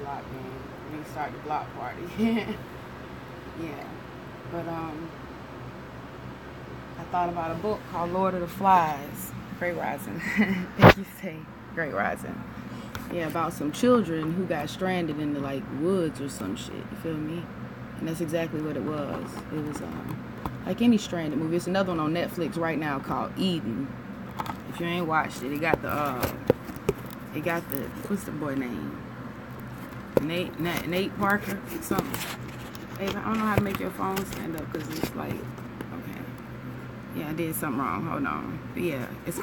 block game. Restart the block party. Yeah. But I thought about a book called Lord of the Flies. Great Rising. Thank you, say Great Rising. Yeah, about some children who got stranded in the like woods or some shit. You feel me? And that's exactly what it was. It was like any stranded movie. It's another one on Netflix right now called Eden. If you ain't watched it, it got the what's the boy name? Nate Parker something. Hey, I don't know how to make your phone stand up because it's like, okay, yeah, I did something wrong. Hold on. But yeah, it's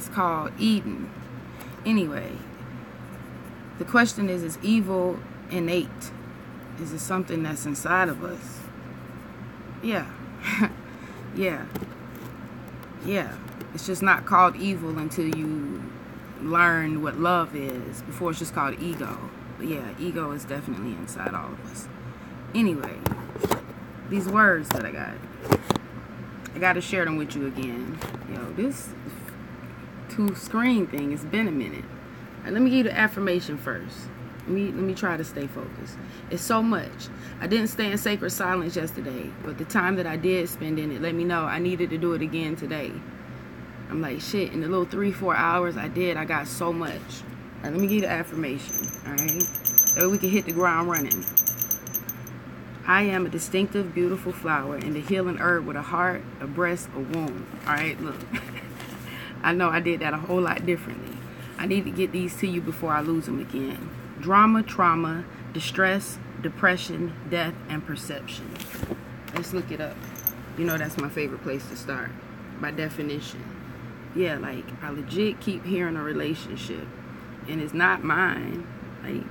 called Eden. Anyway, the question is evil innate? Is it something that's inside of us? Yeah. Yeah. It's just not called evil until you learn what love is. Before it's just called ego. But yeah, ego is definitely inside all of us. Anyway, these words that I got to share them with you again. Yo, this two-screen thing, it's been a minute. Right, let me give you the affirmation first. Let me try to stay focused. It's so much. I didn't stay in sacred silence yesterday, but the time that I did spend in it let me know I needed to do it again today. I'm like, shit, in the little 3-4 hours I got so much. All right, let me give you the affirmation, all right? That way we can hit the ground running. I am a distinctive, beautiful flower and the healing herb with a heart, a breast, a womb. All right, look. I know I did that a whole lot differently. I need to get these to you before I lose them again. Drama, trauma, distress, depression, death, and perception. Let's look it up. You know that's my favorite place to start, by definition. Yeah, like, I legit keep hearing a relationship. And it's not mine. Like,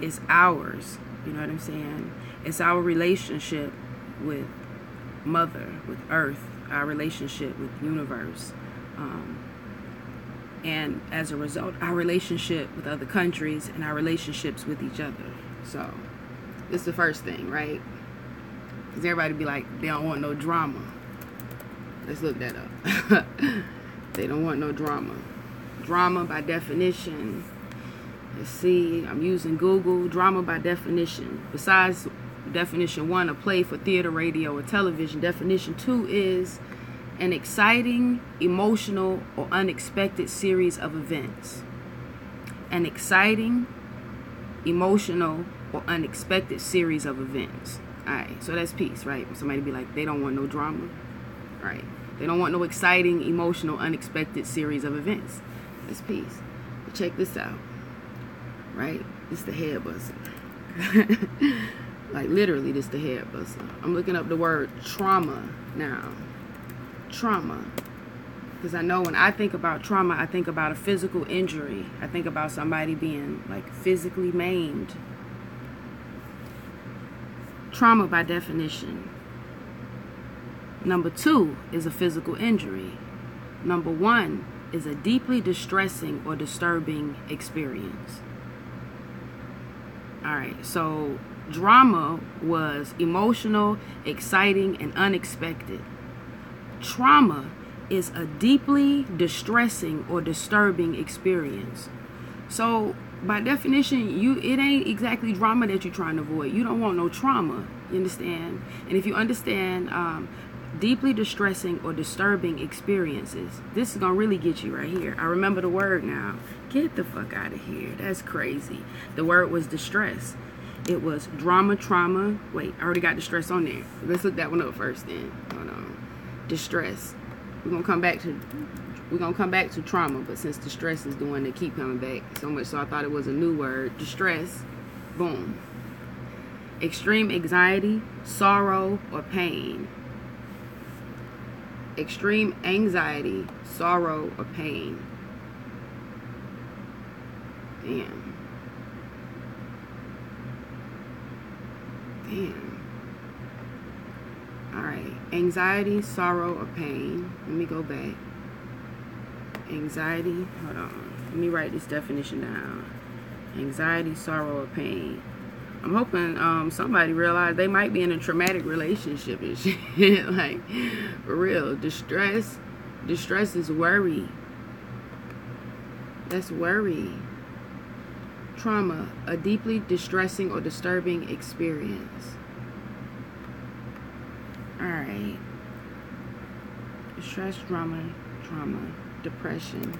it's ours. You know what I'm saying? It's our relationship with Mother, with Earth, our relationship with universe. And as a result, our relationship with other countries and our relationships with each other. So, this is the first thing, right? Because everybody be like, they don't want no drama. Let's look that up. They don't want no drama. Drama by definition. Let's see, I'm using Google. Drama by definition. Besides definition 1, a play for theater, radio, or television. Definition 2 is an exciting, emotional, or unexpected series of events. An exciting, emotional, or unexpected series of events. Alright, so that's peace, right? Somebody be like, they don't want no drama. Right. They don't want no exciting, emotional, unexpected series of events. That's peace. But check this out. Right? This the head buster. Like literally this the head buster. I'm looking up the word trauma now. Trauma. Because I know when I think about trauma, I think about a physical injury. I think about somebody being like physically maimed. Trauma by definition. Number 2 is a physical injury. Number 1 is a deeply distressing or disturbing experience. Alright, so drama was emotional, exciting, and unexpected. Trauma is a deeply distressing or disturbing experience. So by definition, it ain't exactly drama that you're trying to avoid. You don't want no trauma, you understand? And if you understand deeply distressing or disturbing experiences, this is gonna really get you right here. I remember the word now. Get the fuck out of here. That's crazy. The word was distress. It was drama, trauma. Wait, I already got distress on there. Let's look that one up first then. Hold on. Distress. We're gonna come back to trauma, but since distress is the one that keep coming back so much, so I thought it was a new word. Distress. Boom. Extreme anxiety, sorrow, or pain. Extreme anxiety, sorrow, or pain. Damn. Alright. Anxiety, sorrow, or pain. Let me go back. Anxiety. Hold on. Let me write this definition down. Anxiety, sorrow, or pain. I'm hoping somebody realized they might be in a traumatic relationship and shit. Like, for real. Distress is worry. That's worry. Trauma, a deeply distressing or disturbing experience. Alright. Stress, trauma, depression.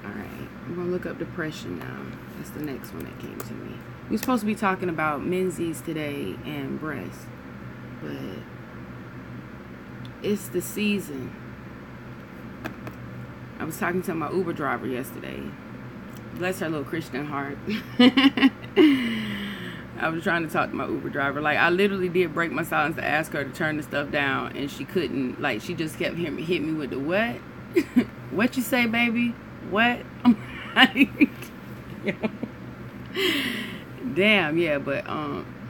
Alright, I'm going to look up depression now. That's the next one that came to me. We're supposed to be talking about menses today and breasts. But it's the season. I was talking to my Uber driver yesterday. Bless her little Christian heart. I was trying to talk to my Uber driver. Like, I literally did break my silence to ask her to turn the stuff down, and she couldn't. Like, she just kept hit me with the what? What you say, baby? What? I'm like, damn, yeah. But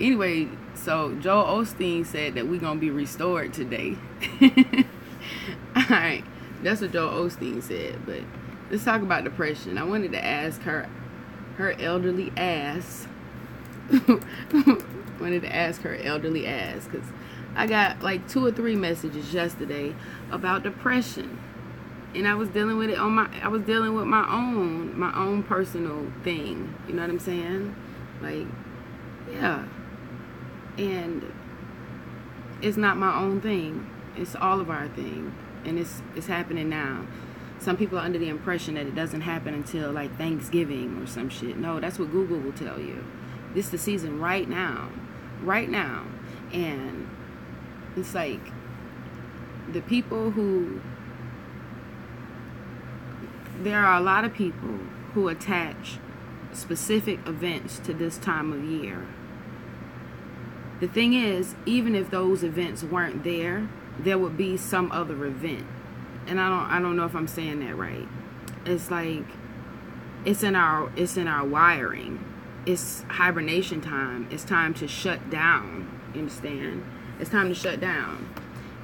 anyway, so Joel Osteen said that we're gonna be restored today. All right, that's what Joel Osteen said. But let's talk about depression. I wanted to ask her elderly ass. Wanted to ask her elderly ass, because I got like 2 or 3 messages yesterday about depression, and I was dealing with it on my. I was dealing with my own personal thing. You know what I'm saying? Like, yeah. And it's not my own thing. It's all of our thing, and it's happening now. Some people are under the impression that it doesn't happen until like Thanksgiving or some shit. No, that's what Google will tell you. This is the season right now, and it's like the people who. There are a lot of people who attach specific events to this time of year. The thing is, even if those events weren't there, there would be some other event. And I don't know if I'm saying that right. It's like it's in our wiring. It's hibernation time. It's time to shut down. You understand? It's time to shut down.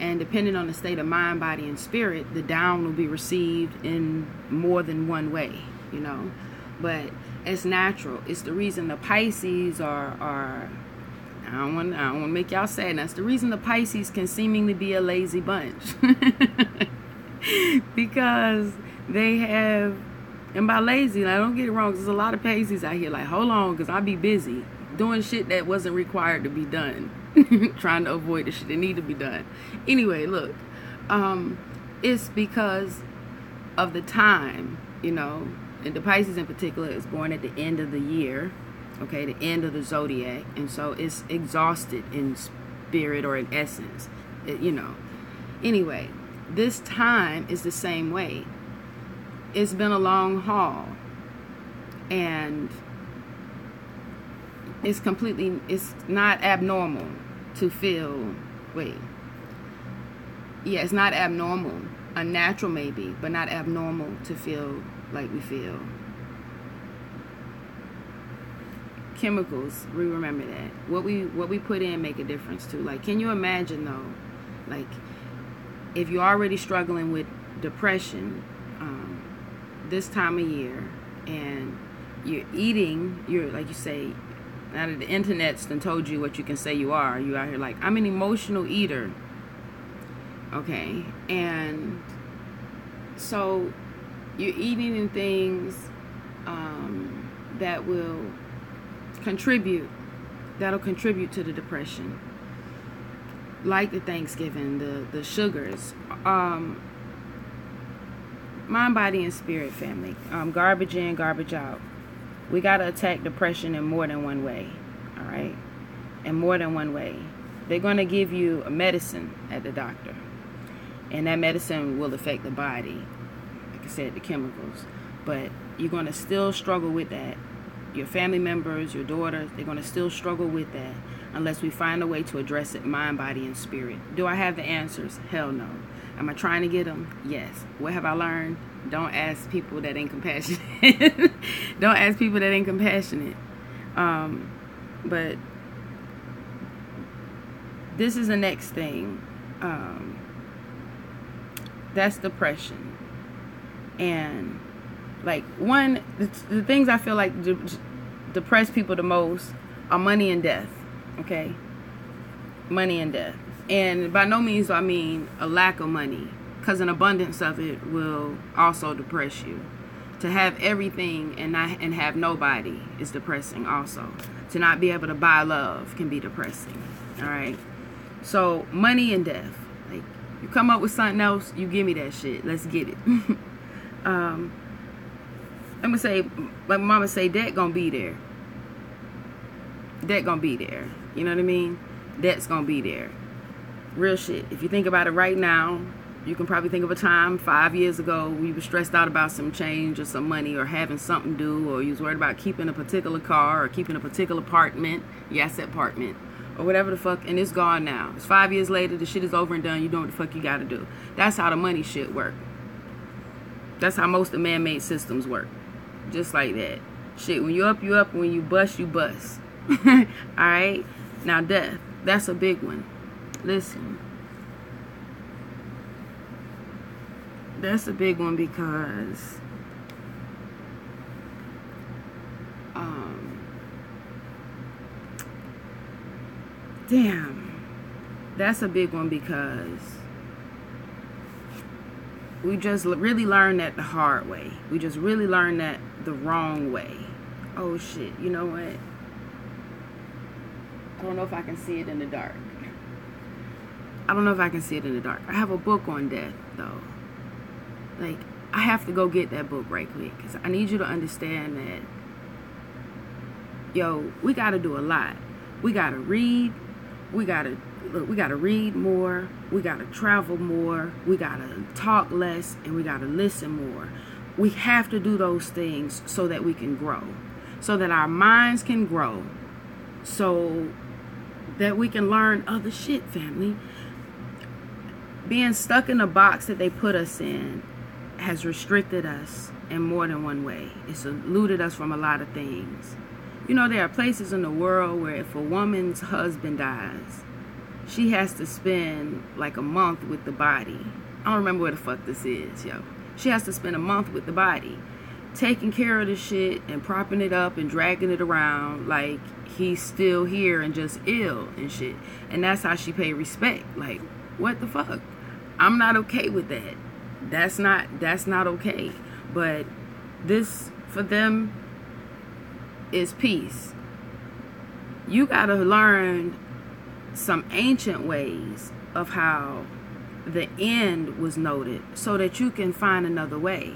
And depending on the state of mind, body, and spirit, the down will be received in more than one way, you know. But it's natural. It's the reason the Pisces are I don't want to make y'all sad. That's the reason the Pisces can seemingly be a lazy bunch. Because they have, and by lazy, like, don't get it wrong, there's a lot of Pisces out here like, hold on, because I be busy doing shit that wasn't required to be done. Trying to avoid the shit that need to be done. Anyway, look, it's because of the time, you know, and the Pisces in particular is born at the end of the year, okay, the end of the zodiac, and so it's exhausted in spirit or in essence, you know. Anyway, this time is the same way. It's been a long haul, and it's not abnormal to feel, it's not abnormal, unnatural maybe, but not abnormal to feel like we feel. Chemicals, we remember that. What we put in make a difference too. Like, can you imagine though, like, if you're already struggling with depression this time of year, and you're eating, like you say, now that the internet's done told you what you can say you out here like, I'm an emotional eater, okay, and so you're eating in things that will that'll contribute to the depression, like the Thanksgiving, the sugars, mind, body, and spirit, family, garbage in, garbage out. We got to attack depression in more than one way, all right? In more than one way. They're going to give you a medicine at the doctor, and that medicine will affect the body, like I said, the chemicals, but you're going to still struggle with that. Your family members, your daughters, they're going to still struggle with that unless we find a way to address it, mind, body, and spirit. Do I have the answers? Hell no. Am I trying to get them? Yes. What have I learned? Don't ask people that ain't compassionate. Don't ask people that ain't compassionate. But this is the next thing. That's depression. And like, the things I feel like depress people the most are money and death. Okay? Money and death. And by no means do I mean a lack of money, because an abundance of it will also depress you. To have everything and have nobody is depressing also. To not be able to buy love can be depressing. All right. So money and death. Like, you come up with something else, you give me that shit. Let's get it. I'm gonna say, like mama say, debt gonna be there. Debt gonna be there. You know what I mean? Debt's gonna be there. Real shit. If you think about it right now, you can probably think of a time 5 years ago we were stressed out about some change or some money or having something due, or you was worried about keeping a particular car or keeping a particular apartment. Yes, apartment. Or whatever the fuck, and it's gone now. It's 5 years later, the shit is over and done. You doing what the fuck you gotta do. That's how the money shit work. That's how most of man-made systems work. Just like that. Shit, when you up, you up. When you bust, you bust. Alright? Now, death. That's a big one. Listen. That's a big one because damn, that's a big one because we just really learned that the hard way. We just really learned that the wrong way. Oh shit, you know what? I don't know if I can see it in the dark. I don't know if I can see it in the dark. I have a book on death though. Like, I have to go get that book right quick because I need you to understand that, yo, we got to do a lot. We got to read. We got to read more. We got to travel more. We got to talk less, and we got to listen more. We have to do those things so that we can grow, so that our minds can grow, so that we can learn other shit, family. Being stuck in a box that they put us in has restricted us in more than one way. It's eluded us from a lot of things. You know, there are places in the world where if a woman's husband dies, she has to spend like a month with the body. I don't remember where the fuck this is, yo. She has to spend a month with the body, taking care of the shit and propping it up and dragging it around like he's still here and just ill and shit. And that's how she pay respect. Like, what the fuck? I'm not okay with that. That's not okay. But this for them is peace. You gotta learn some ancient ways of how the end was noted so that you can find another way.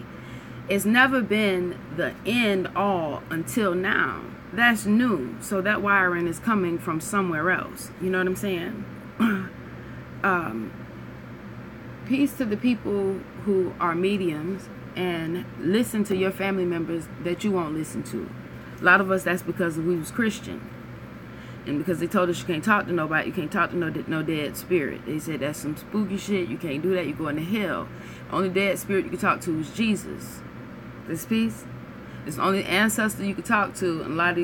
It's never been the end all until now. That's new. So that wiring is coming from somewhere else. You know what I'm saying? Peace to the people who are mediums and listen to your family members that you won't listen to. A lot of us, that's because we was Christian. And because they told us you can't talk to nobody, you can't talk to no dead spirit. They said that's some spooky shit. You can't do that. You're going to hell. The only dead spirit you can talk to is Jesus. This peace. It's the only ancestor you can talk to. And a lot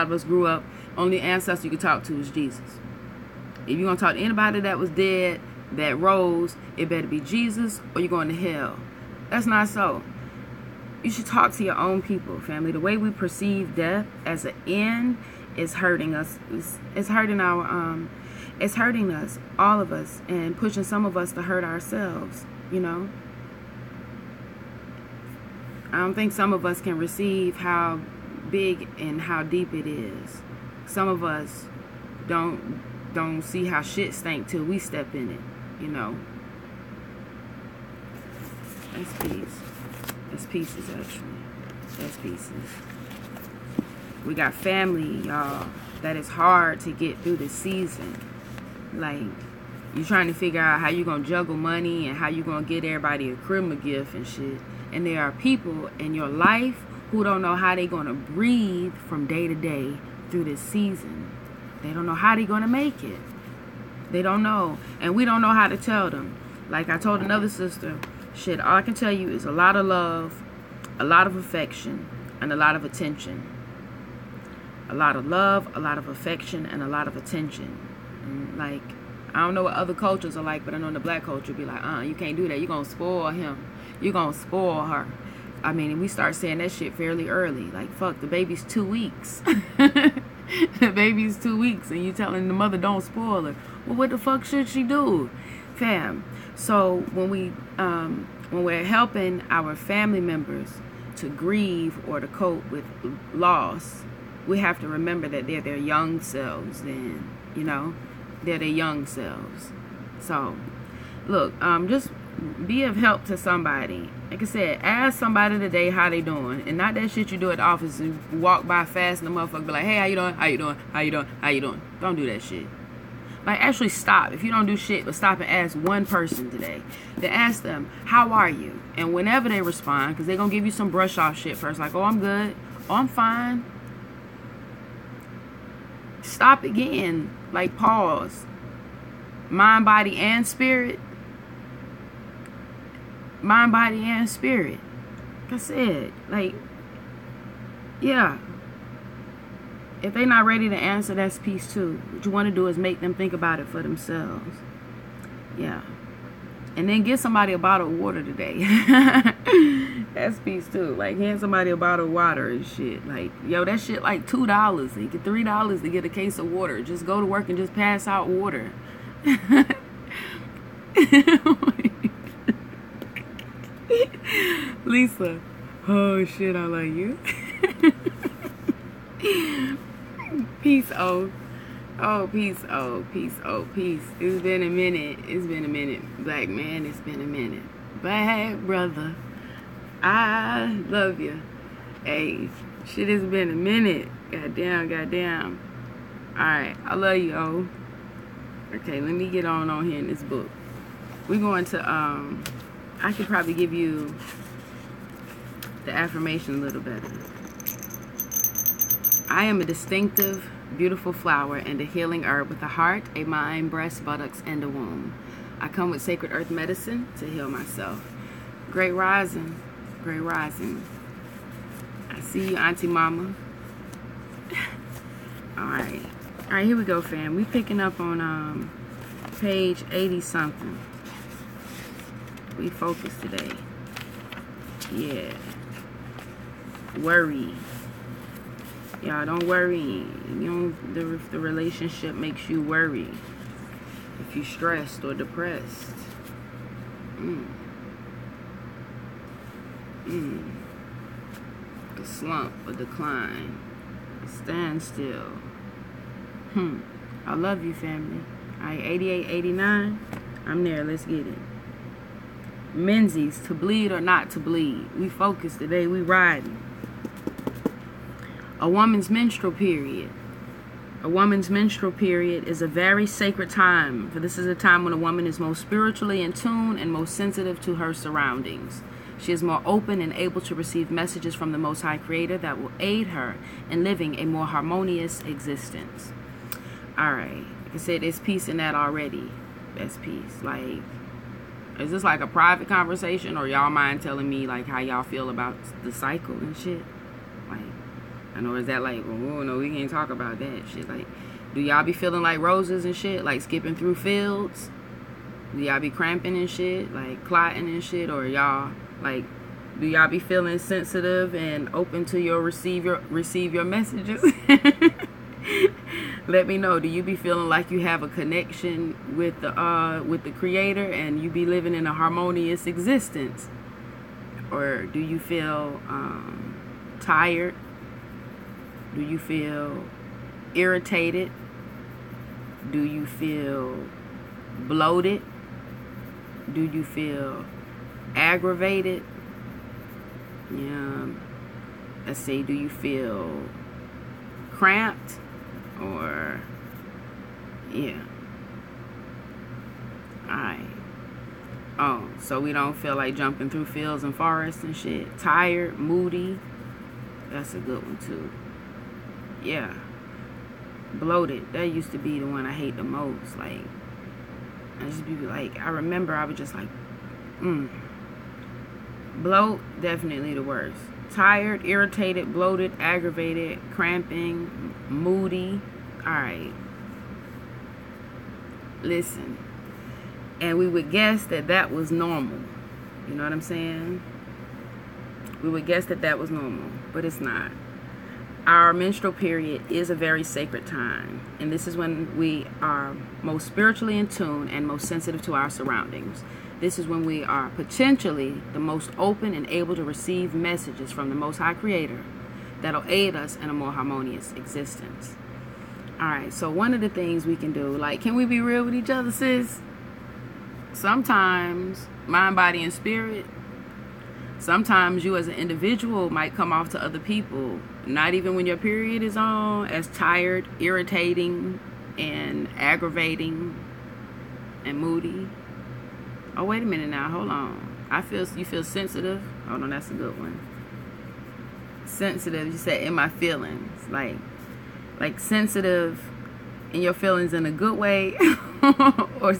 of us grew up, only ancestor you can talk to is Jesus. If you're going to talk to anybody that was dead, that rose, it better be Jesus or you're going to hell. That's not so. You should talk to your own people, family. The way we perceive death as an end is hurting us. It's hurting it's hurting us, all of us, and pushing some of us to hurt ourselves, you know. I don't think some of us can receive how big and how deep it is. Some of us don't see how shit stank till we step in it, you know. That's peace. That's pieces, actually. That's pieces. We got family, y'all, that is hard to get through this season. Like, you're trying to figure out how you're going to juggle money and how you're going to get everybody a Christmas gift and shit. And there are people in your life who don't know how they're going to breathe from day to day through this season. They don't know how they're going to make it. They don't know. And we don't know how to tell them. Like I told another sister, shit, all I can tell you is a lot of love, a lot of affection, and a lot of attention. A lot of love, a lot of affection, and a lot of attention. And like, I don't know what other cultures are like, but I know in the black culture be like, you can't do that. You're going to spoil him. You're going to spoil her. I mean, we start saying that shit fairly early. Like, fuck, the baby's 2 weeks. The baby's 2 weeks, and you telling the mother don't spoil her. Well, what the fuck should she do? Fam. So when we're helping our family members to grieve or to cope with loss, we have to remember that they're their young selves then, you know? They're their young selves. So, look, just be of help to somebody. Like I said, ask somebody today how they doing. And not that shit you do at the office and walk by fast and the motherfucker be like, hey, how you doing? How you doing? How you doing? How you doing? Don't do that shit. Like, actually stop. If you don't do shit, but stop and ask one person today. Then ask them, how are you? And whenever they respond, because they're going to give you some brush off shit first. Like, oh, I'm good. Oh, I'm fine. Stop again. Like, pause. Mind, body, and spirit. Mind, body, and spirit. Like I said, like, yeah. If they're not ready to answer, that's peace too. What you want to do is make them think about it for themselves. Yeah. And then get somebody a bottle of water today. That's peace too. Like, hand somebody a bottle of water and shit. Like, yo, that shit like $2. You get $3 to get a case of water. Just go to work and just pass out water. Lisa. Oh shit, I love you. Peace, oh. Oh, peace, oh, peace, oh, peace. It's been a minute. It's been a minute. Black man, it's been a minute. Black brother, I love you. Hey, shit, it's been a minute. Goddamn, goddamn. Alright, I love you, oh. Okay, let me get on here in this book. We're going to, I could probably give you the affirmation a little better. I am a distinctive, beautiful flower and a healing herb with a heart, a mind, breast, buttocks, and a womb. I come with sacred earth medicine to heal myself. Great rising, great rising. I see you, Auntie Mama. Alright. Alright, here we go, fam. We picking up on page 80-something. We focus today. Yeah. Worry. Y'all don't worry. You know, if the relationship makes you worry, if you're stressed or depressed, a slump, a decline, a standstill. I love you, family. Alright, 88, 89. I'm there. Let's get it. Menzies, to bleed or not to bleed. We focus today. We riding. A woman's menstrual period. A woman's menstrual period is a very sacred time, for this is a time when a woman is most spiritually in tune and most sensitive to her surroundings. She is more open and able to receive messages from the Most High Creator that will aid her in living a more harmonious existence. Alright, like I said, there's peace in that already. That's peace. Like, is this like a private conversation, or y'all mind telling me like how y'all feel about the cycle and shit? Like, I know, is that like, oh no, we can't talk about that shit. Like, do y'all be feeling like roses and shit, like skipping through fields? Do y'all be cramping and shit, like clotting and shit? Or y'all like, do y'all be feeling sensitive and open to receive your messages? Let me know. Do you be feeling like you have a connection with the Creator and you be living in a harmonious existence? Or do you feel tired? Do you feel irritated? Do you feel bloated? Do you feel aggravated? Yeah. Let's see, do you feel cramped? Or, yeah. Alright. Oh, so we don't feel like jumping through fields and forests and shit. Tired, moody. That's a good one too. Yeah. Bloated. That used to be the one I hate the most. Like, I just be like, I remember I was just like, bloat, definitely the worst. Tired, irritated, bloated, aggravated, cramping, moody. Alright. Listen. And we would guess that was normal. You know what I'm saying? We would guess that was normal, but it's not. Our menstrual period is a very sacred time, and this is when we are most spiritually in tune and most sensitive to our surroundings. This is when we are potentially the most open and able to receive messages from the Most High Creator that'll aid us in a more harmonious existence. Alright, so one of the things we can do, like, can we be real with each other, sis? Sometimes, mind, body, and spirit, sometimes you as an individual might come off to other people, not even when your period is on, as tired, irritating, and aggravating, and moody. Oh, wait a minute now, hold on. You feel sensitive? Hold on, that's a good one. Sensitive, you said, in my feelings. Like sensitive in your feelings in a good way, or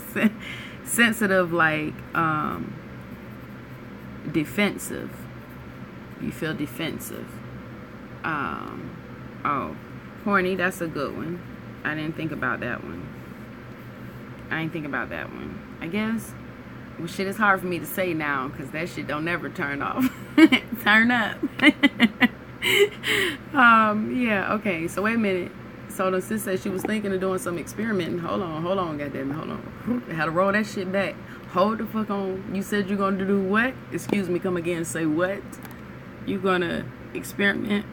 sensitive like defensive. You feel defensive. Oh, horny, that's a good one. I didn't think about that one. I guess, well, shit, it's hard for me to say now because that shit don't never turn off. Turn up. Yeah, okay, so wait a minute. So the sis said she was thinking of doing some experimenting. Hold on, goddamn it, hold on. I had to roll that shit back. Hold the fuck on. You said you're gonna do what? Excuse me, come again, say what? You gonna experiment?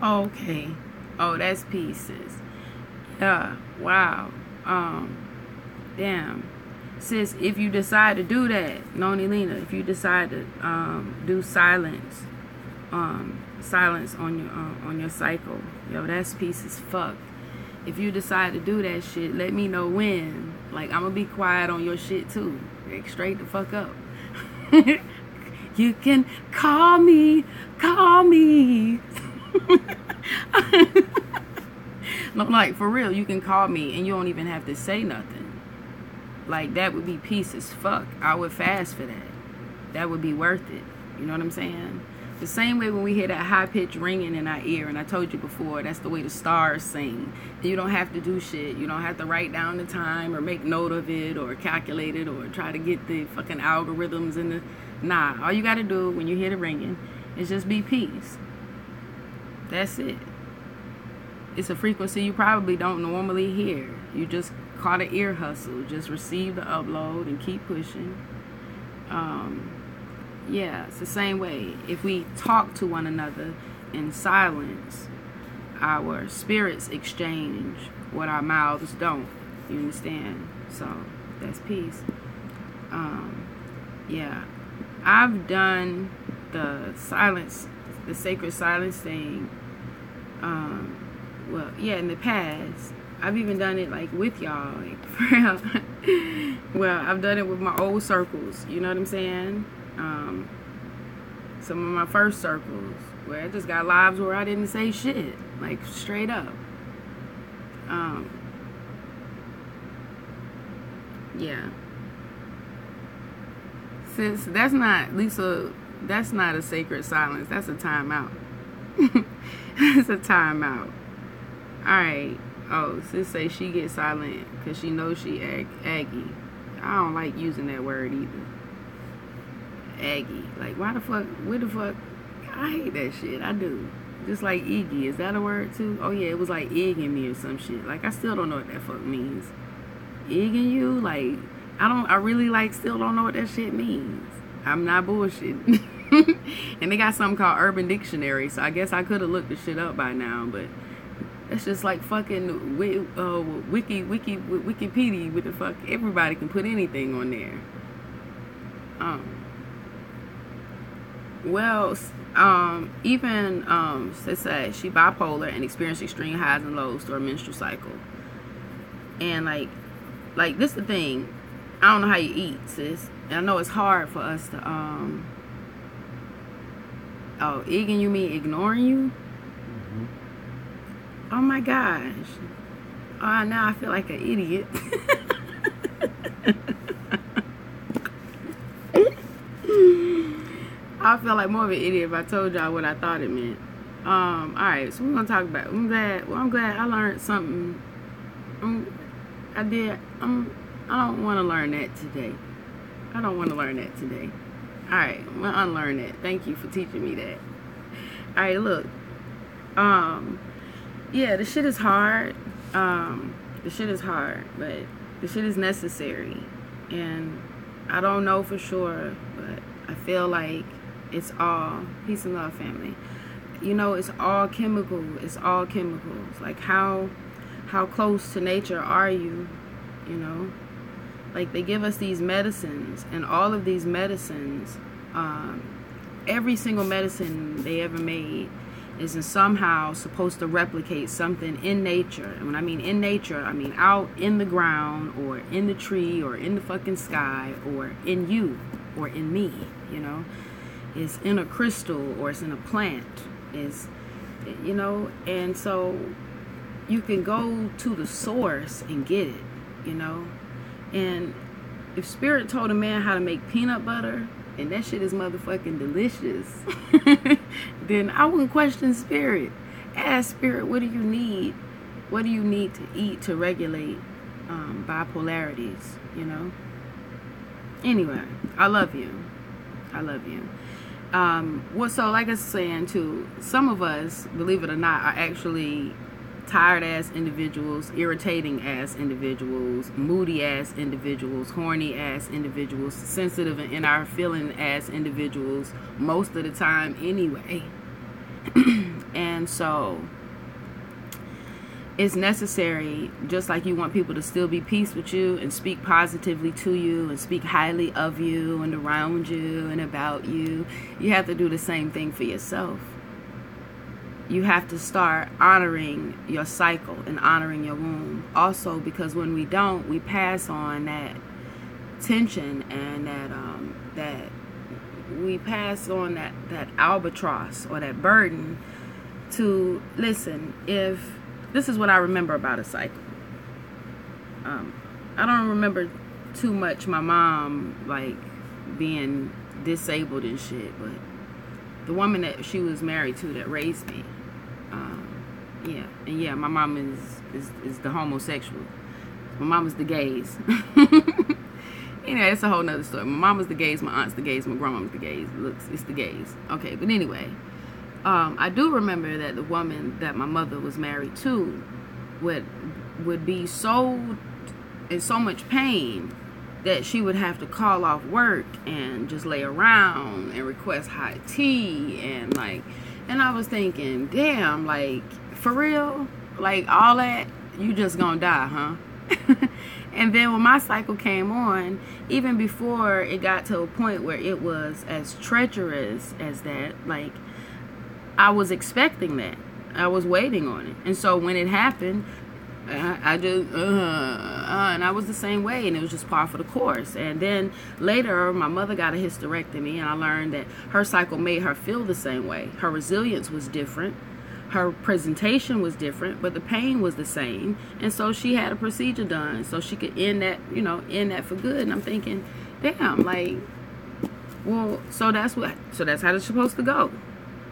Okay. Oh, that's pieces. Yeah, wow. Damn. Sis, if you decide to do that, Noni Lena, if you decide to do silence on your cycle, yo, that's peace as fuck. If you decide to do that shit, let me know when. Like, I'm gonna be quiet on your shit too. Like, straight the fuck up. You can call me. No, like, for real, you can call me and you don't even have to say nothing. Like, that would be peace as fuck. I would fast for that. That would be worth it. You know what I'm saying? The same way when we hear that high-pitched ringing in our ear, and I told you before, that's the way the stars sing. You don't have to do shit. You don't have to write down the time or make note of it or calculate it or try to get the fucking algorithms in the... Nah, all you got to do when you hear the ringing is just be peace. That's it. It's a frequency you probably don't normally hear. You just caught an ear hustle. Just receive the upload and keep pushing. Yeah, it's the same way. If we talk to one another in silence, our spirits exchange what our mouths don't. You understand? So that's peace. Yeah, I've done the silence, the sacred silence thing. Well, yeah, in the past. I've even done it like with y'all, like for real. Well, I've done it with my old circles. You know what I'm saying? Some of my first circles where I just got lives where I didn't say shit, like straight up. Yeah. Since that's not, Lisa, that's not a sacred silence. That's a timeout. It's a timeout. Alright. Oh, sis say she gets silent because she knows she aggy. I don't like using that word either. Aggy. Like, why the fuck? Where the fuck? I hate that shit. I do. Just like Iggy. Is that a word too? Oh yeah, it was like egging me or some shit. Like, I still don't know what that fuck means. Egging you? Like, I really like still don't know what that shit means. I'm not bullshitting. And they got something called Urban Dictionary, so I guess I could have looked the shit up by now, but it's just like fucking Wikipedia with the fuck. Everybody can put anything on there. Well, even say she bipolar and experienced extreme highs and lows through her menstrual cycle. And like this is the thing. I don't know how you eat, sis. And I know it's hard for us to oh, egging you mean ignoring you? Mm-hmm. Oh my gosh. Now I feel like an idiot. I feel like more of an idiot if I told y'all what I thought it meant. Alright, so we're gonna talk about I'm glad I learned something. I don't want to learn that today. Alright, I'm gonna unlearn that. Thank you for teaching me that. Alright, look. Yeah, the shit is hard. But the shit is necessary. And I don't know for sure, but I feel like it's all peace and love, family. You know, it's all chemical. It's all chemicals. Like how close to nature are you? You know, like they give us these medicines, and all of these medicines, every single medicine they ever made is somehow supposed to replicate something in nature. And when I mean in nature, I mean out in the ground, or in the tree, or in the fucking sky, or in you, or in me, you know. It's in a crystal, or it's in a plant. It's, you know, and so you can go to the source and get it, you know. And if Spirit told a man how to make peanut butter, and that shit is motherfucking delicious, then I wouldn't question Spirit. Ask Spirit, what do you need? What do you need to eat to regulate bipolarities, you know? Anyway, I love you. I love you. So like I was saying too, some of us, believe it or not, are actually tired ass individuals, irritating ass individuals, moody ass individuals, horny ass individuals, sensitive and in our feeling ass individuals most of the time anyway. And so it's necessary, just like you want people to still be peace with you and speak positively to you and speak highly of you and around you and about you, you have to do the same thing for yourself. You have to start honoring your cycle and honoring your womb. Also, because when we don't, we pass on that tension and that we pass on that albatross or that burden to, listen, if this is what I remember about a cycle. I don't remember too much my mom like being disabled and shit, but the woman that she was married to that raised me, my mom is the homosexual. My mom is the gays. Anyway, it's a whole nother story. My mom is the gays, my aunt's the gays, my grandma's the gays. It's the gays. Okay, but anyway, I do remember that the woman that my mother was married to would be so in so much pain that she would have to call off work and just lay around and request hot tea and I was thinking, damn, like, for real? Like, all that, you just gonna die, huh? And then when my cycle came on, even before it got to a point where it was as treacherous as that, like, I was expecting that. I was waiting on it. And so when it happened, I just, and I was the same way, and it was just par for the course. And then later, my mother got a hysterectomy, and I learned that her cycle made her feel the same way. Her resilience was different. Her presentation was different, but the pain was the same. And so she had a procedure done so she could end that, end that for good. And I'm thinking, damn, like, well, so that's how it's supposed to go.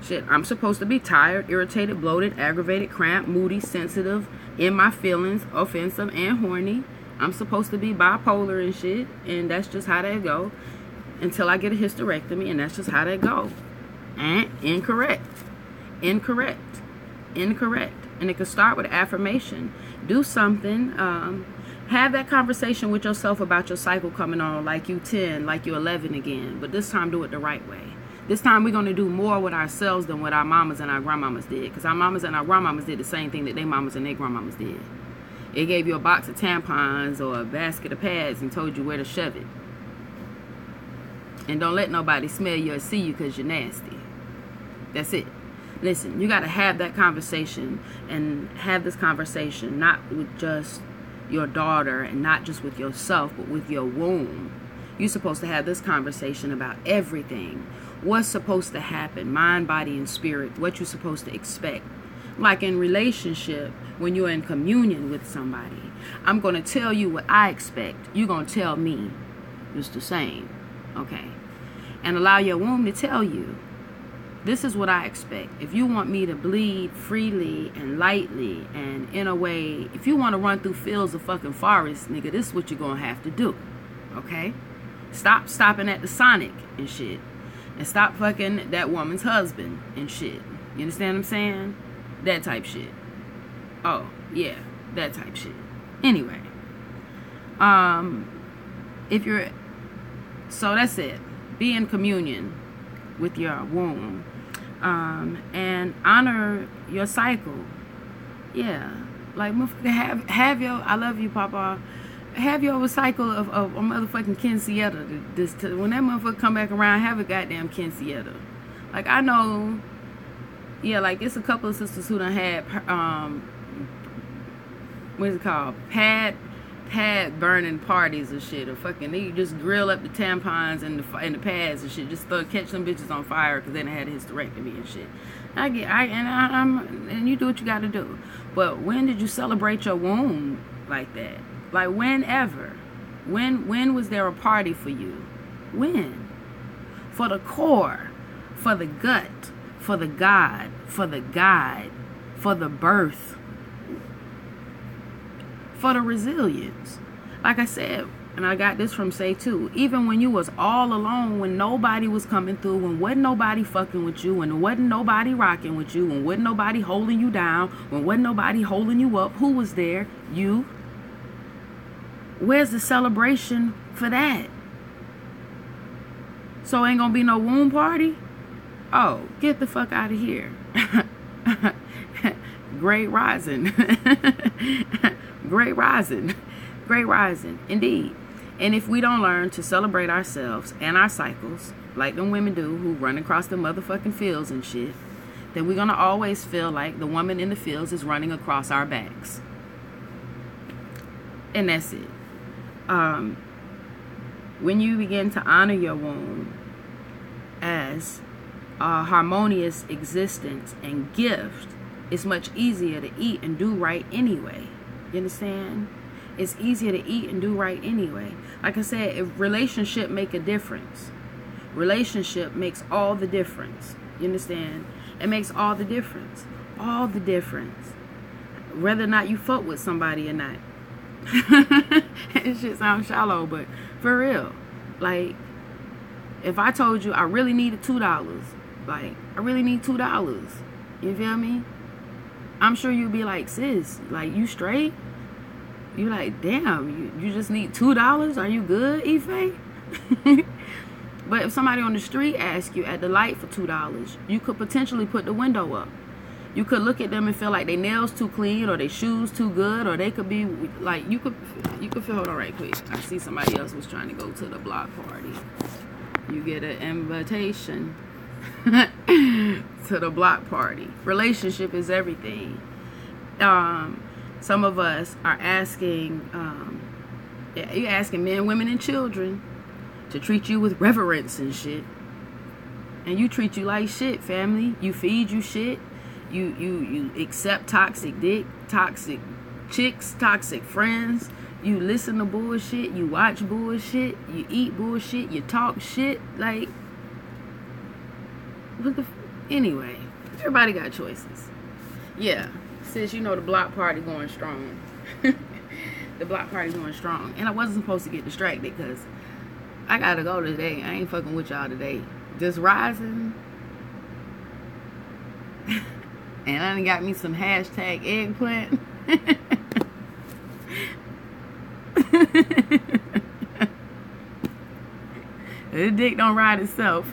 Shit, I'm supposed to be tired, irritated, bloated, aggravated, cramped, moody, sensitive, in my feelings, offensive, and horny. I'm supposed to be bipolar and shit, and that's just how that go until I get a hysterectomy, and that's just how that go. And incorrect. And it could start with affirmation. Do something. Have that conversation with yourself about your cycle coming on, like you 10, like you 11 again, but this time do it the right way. This time we're going to do more with ourselves than what our mamas and our grandmamas did. Because our mamas and our grandmamas did the same thing that their mamas and their grandmamas did. It gave you a box of tampons or a basket of pads and told you where to shove it. And don't let nobody smell you or see you because you're nasty. That's it. Listen, you got to have that conversation, and have this conversation not with just your daughter and not just with yourself, but with your womb. You're supposed to have this conversation about everything. What's supposed to happen, mind, body, and spirit, what you're supposed to expect. Like in relationship, when you're in communion with somebody, I'm going to tell you what I expect. You're going to tell me just the same, okay? And allow your womb to tell you, this is what I expect. If you want me to bleed freely and lightly and in a way, if you want to run through fields of fucking forest, nigga, this is what you're going to have to do, okay? Stop stopping at the Sonic and shit. And stop fucking that woman's husband and shit. You understand what I'm saying? That type shit. Oh, yeah. That type shit. Anyway. If you're So that's it. Be in communion with your womb. And honor your cycle. Yeah. Like, motherfucker, have your, I love you, Papa. Have your cycle of a motherfucking Kinsietta. When that motherfucker come back around, have a goddamn Kinsietta. Like, I know, yeah, like, it's a couple of sisters who done had, what is it called? Pad burning parties and shit. Or fucking, they just grill up the tampons and the pads and shit. Just catch them bitches on fire because they done had a hysterectomy and shit. And you do what you got to do. But when did you celebrate your womb like that? Like, whenever. When was there a party for you? When? For the core, for the gut, for the God, for the guide, for the birth, for the resilience. Like I said, and I got this from Say Too, even when you was all alone, when nobody was coming through, when wasn't nobody fucking with you, when wasn't nobody rocking with you, when wasn't nobody holding you down, when wasn't nobody holding you up, who was there? You. Where's the celebration for that? So ain't gonna be no womb party? Oh, get the fuck out of here. Great rising. Great rising. Great rising, indeed. And if we don't learn to celebrate ourselves and our cycles, like them women do who run across the motherfucking fields and shit, then we're gonna always feel like the woman in the fields is running across our backs. And that's it. When you begin to honor your womb as a harmonious existence and gift, it's much easier to eat and do right anyway. You understand? It's easier to eat and do right anyway. Like I said, if relationship make a difference, relationship makes all the difference. You understand? It makes all the difference. All the difference. Whether or not you fuck with somebody or not. It shit sounds shallow, but for real. Like, if I told you I really needed $2, like, I really need $2. You feel me? I'm sure you'd be like, sis, like, you straight? You like, damn, you just need $2? Are you good, Ife? But if somebody on the street asks you at the light for $2, you could potentially put the window up. You could look at them and feel like their nails too clean or their shoes too good, or they could be like, you could feel, hold on right quick. I see somebody else was trying to go to the block party. You get an invitation to the block party. Relationship is everything. Some of us are asking, you're asking men, women, and children to treat you with reverence and shit. And you treat you like shit, family. You feed you shit. You accept toxic dick, toxic chicks, toxic friends. You listen to bullshit. You watch bullshit. You eat bullshit. You talk shit. Like, what the anyway, everybody got choices. Yeah, since you know the block party going strong. The block party going strong. And I wasn't supposed to get distracted because I gotta go today. I ain't fucking with y'all today. Just rising. And I done got me some hashtag eggplant. The dick don't ride itself.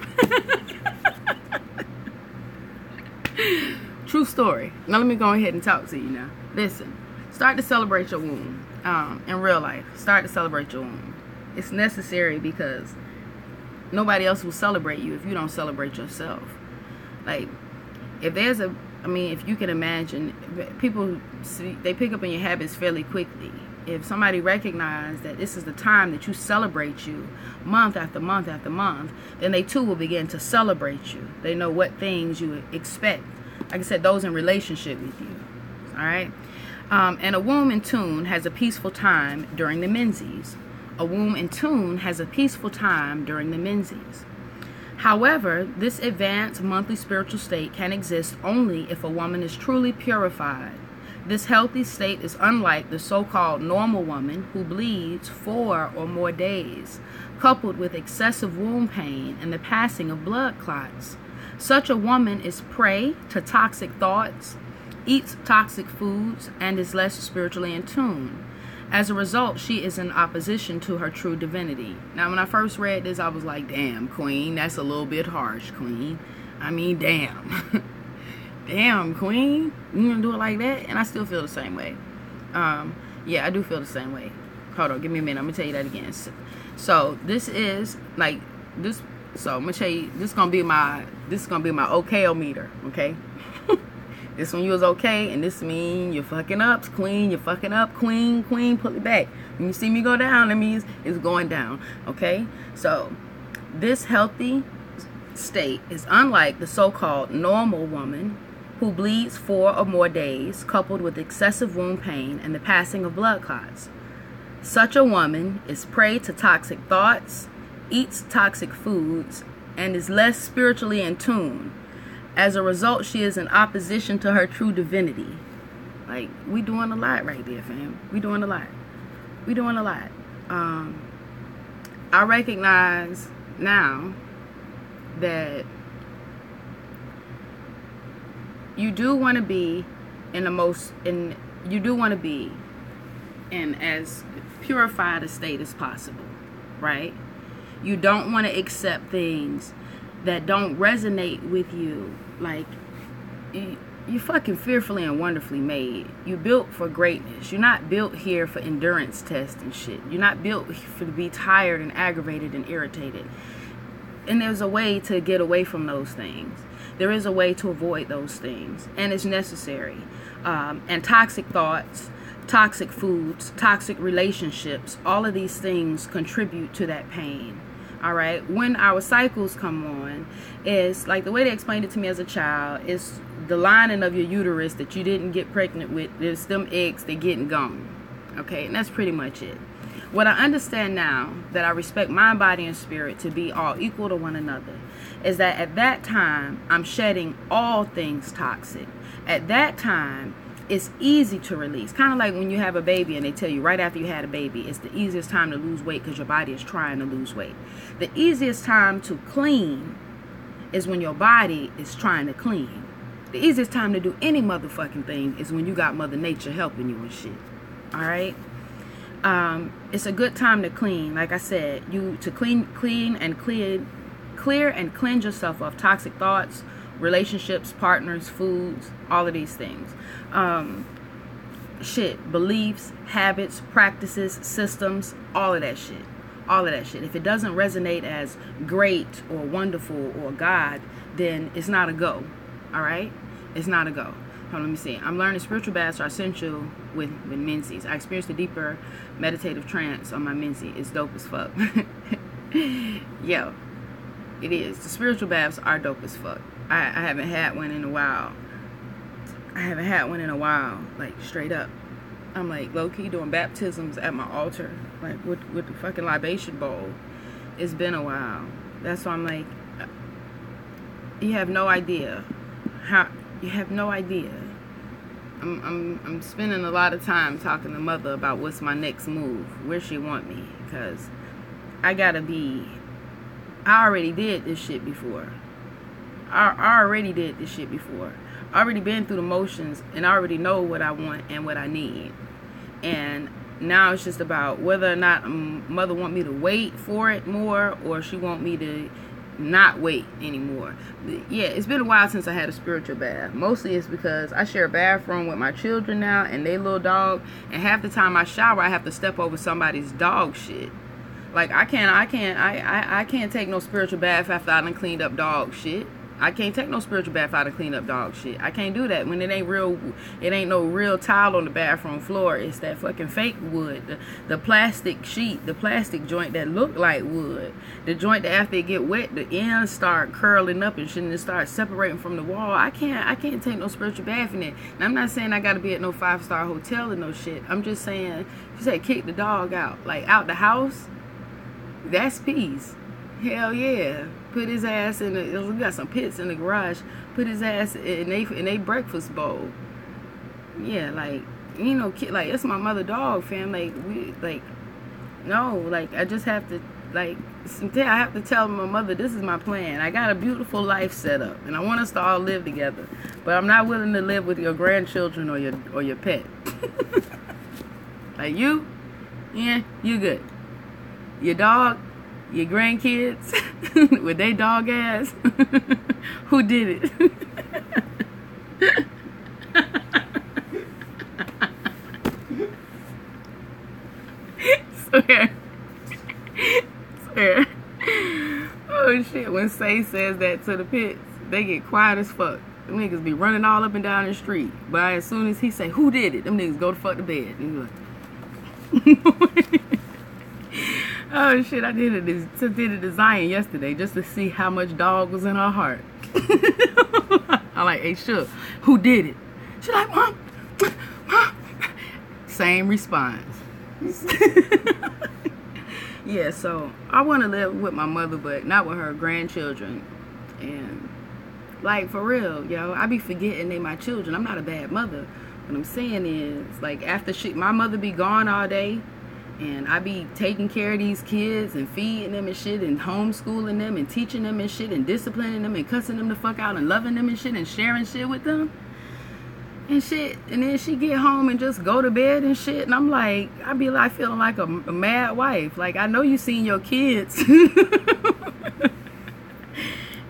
True story. Now let me go ahead and talk to you now. Listen, start to celebrate your womb. In real life, start to celebrate your womb. It's necessary because nobody else will celebrate you if you don't celebrate yourself. Like, if there's a, I mean, if you can imagine, people see, they pick up on your habits fairly quickly. If somebody recognizes that this is the time that you celebrate you month after month after month, then they too will begin to celebrate you. They know what things you expect. Like I said, those in relationship with you. All right? And a womb in tune has a peaceful time during the menses. A womb in tune has a peaceful time during the menses. However, this advanced monthly spiritual state can exist only if a woman is truly purified. This healthy state is unlike the so-called normal woman who bleeds 4 or more days, coupled with excessive womb pain and the passing of blood clots. Such a woman is prey to toxic thoughts, eats toxic foods, and is less spiritually in tune. As a result, she is in opposition to her true divinity. Now, when I first read this, I was like, damn, Queen, that's a little bit harsh, Queen. I mean, damn. Damn, Queen, you gonna do it like that? And I still feel the same way. Yeah, I do feel the same way. Hold on, give me a minute. I'm gonna tell you that again. So this is like this. So I'm gonna tell you, this is gonna be my okay-o-meter, okay? This one you was okay, and this mean you're fucking up, Queen. You're fucking up, Queen. Queen, pull it back. When you see me go down, that means it's going down, okay? So this healthy state is unlike the so-called normal woman who bleeds 4 or more days, coupled with excessive wound pain and the passing of blood clots. Such a woman is prey to toxic thoughts, eats toxic foods, and is less spiritually in tune. As a result, she is in opposition to her true divinity. Like, we doing a lot right there, fam. We doing a lot. We doing a lot. I recognize now that you do want to be in as purified a state as possible, right? You don't want to accept things that don't resonate with you. Like, you're fucking fearfully and wonderfully made. You're built for greatness. You're not built here for endurance tests and shit. You're not built to be tired and aggravated and irritated. And there's a way to get away from those things. There is a way to avoid those things, and it's necessary. And toxic thoughts, toxic foods, toxic relationships, all of these things contribute to that pain. All right, when our cycles come on, it's like the way they explained it to me as a child is the lining of your uterus that you didn't get pregnant with. There's them eggs, they're getting gone. Okay, and that's pretty much it. What I understand now, that I respect mind, body, and spirit to be all equal to one another, is that at that time, I'm shedding all things toxic. At that time, it's easy to release. Kind of like when you have a baby and they tell you right after you had a baby, it's the easiest time to lose weight because your body is trying to lose weight. The easiest time to clean is when your body is trying to clean. The easiest time to do any motherfucking thing is when you got Mother Nature helping you and shit. All right? It's a good time to clean. Like I said, clear and cleanse yourself of toxic thoughts, relationships, partners, foods, all of these things. Beliefs, habits, practices, systems, all of that shit. All of that shit. If it doesn't resonate as great or wonderful or God, then it's not a go. All right? It's not a go. Hold on, let me see. I'm learning spiritual baths are essential with Menses. I experienced a deeper meditative trance on my Menses. It's dope as fuck. Yo, it is. The spiritual baths are dope as fuck. I haven't had one in a while. Like, straight up. I'm like low-key doing baptisms at my altar, like with the fucking libation bowl. It's been a while. That's why I'm like, you have no idea how. You have no idea. I'm spending a lot of time talking to Mother about what's my next move, where she want me, because I already did this shit before. I already been through the motions, and I already know what I want and what I need. And now it's just about whether or not Mother want me to wait for it more, or she want me to not wait anymore. Yeah, it's been a while since I had a spiritual bath. Mostly it's because I share a bathroom with my children now and they little dog, and half the time I shower I have to step over somebody's dog shit. Like, I can't take no spiritual bath after I done cleaned up dog shit. I can't take no spiritual bath out and clean up dog shit. I can't do that when it ain't no real tile on the bathroom floor. It's that fucking fake wood, the plastic sheet, the plastic joint that look like wood, the joint that after it get wet, the ends start curling up and shit, and it start separating from the wall. I can't take no spiritual bath in it. And I'm not saying I gotta be at no 5-star hotel or no shit. I'm just saying, she said kick the dog out, like out the house. That's peace. Hell yeah. Put his ass in we got some pits in the garage. Put his ass in a breakfast bowl. Yeah, like, you know, like, it's my mother dog, fam. Like, I just have to, like, I have to tell my mother this is my plan. I got a beautiful life set up, and I want us to all live together. But I'm not willing to live with your grandchildren or your pet. Like, you Yeah, you good. Your dog, your grandkids, with they dog ass, who did it? Swear. Swear. Oh shit, when Say says that to the pits, they get quiet as fuck. Them niggas be running all up and down the street. But as soon as he say, who did it? Them niggas go to fuck to bed. And like, oh shit, I did a design yesterday just to see how much dog was in her heart. I'm like, hey, sure, who did it? She like, Mom. Same response. Yeah, so I want to live with my mother, but not with her grandchildren. And like, for real, yo, I be forgetting they my children. I'm not a bad mother. What I'm saying is, like, after my mother be gone all day, and I be taking care of these kids and feeding them and shit and homeschooling them and teaching them and shit and disciplining them and cussing them the fuck out and loving them and shit and sharing shit with them and shit. And then she get home and just go to bed and shit. And I'm like, I be like feeling like a mad wife. Like, I know you seen your kids.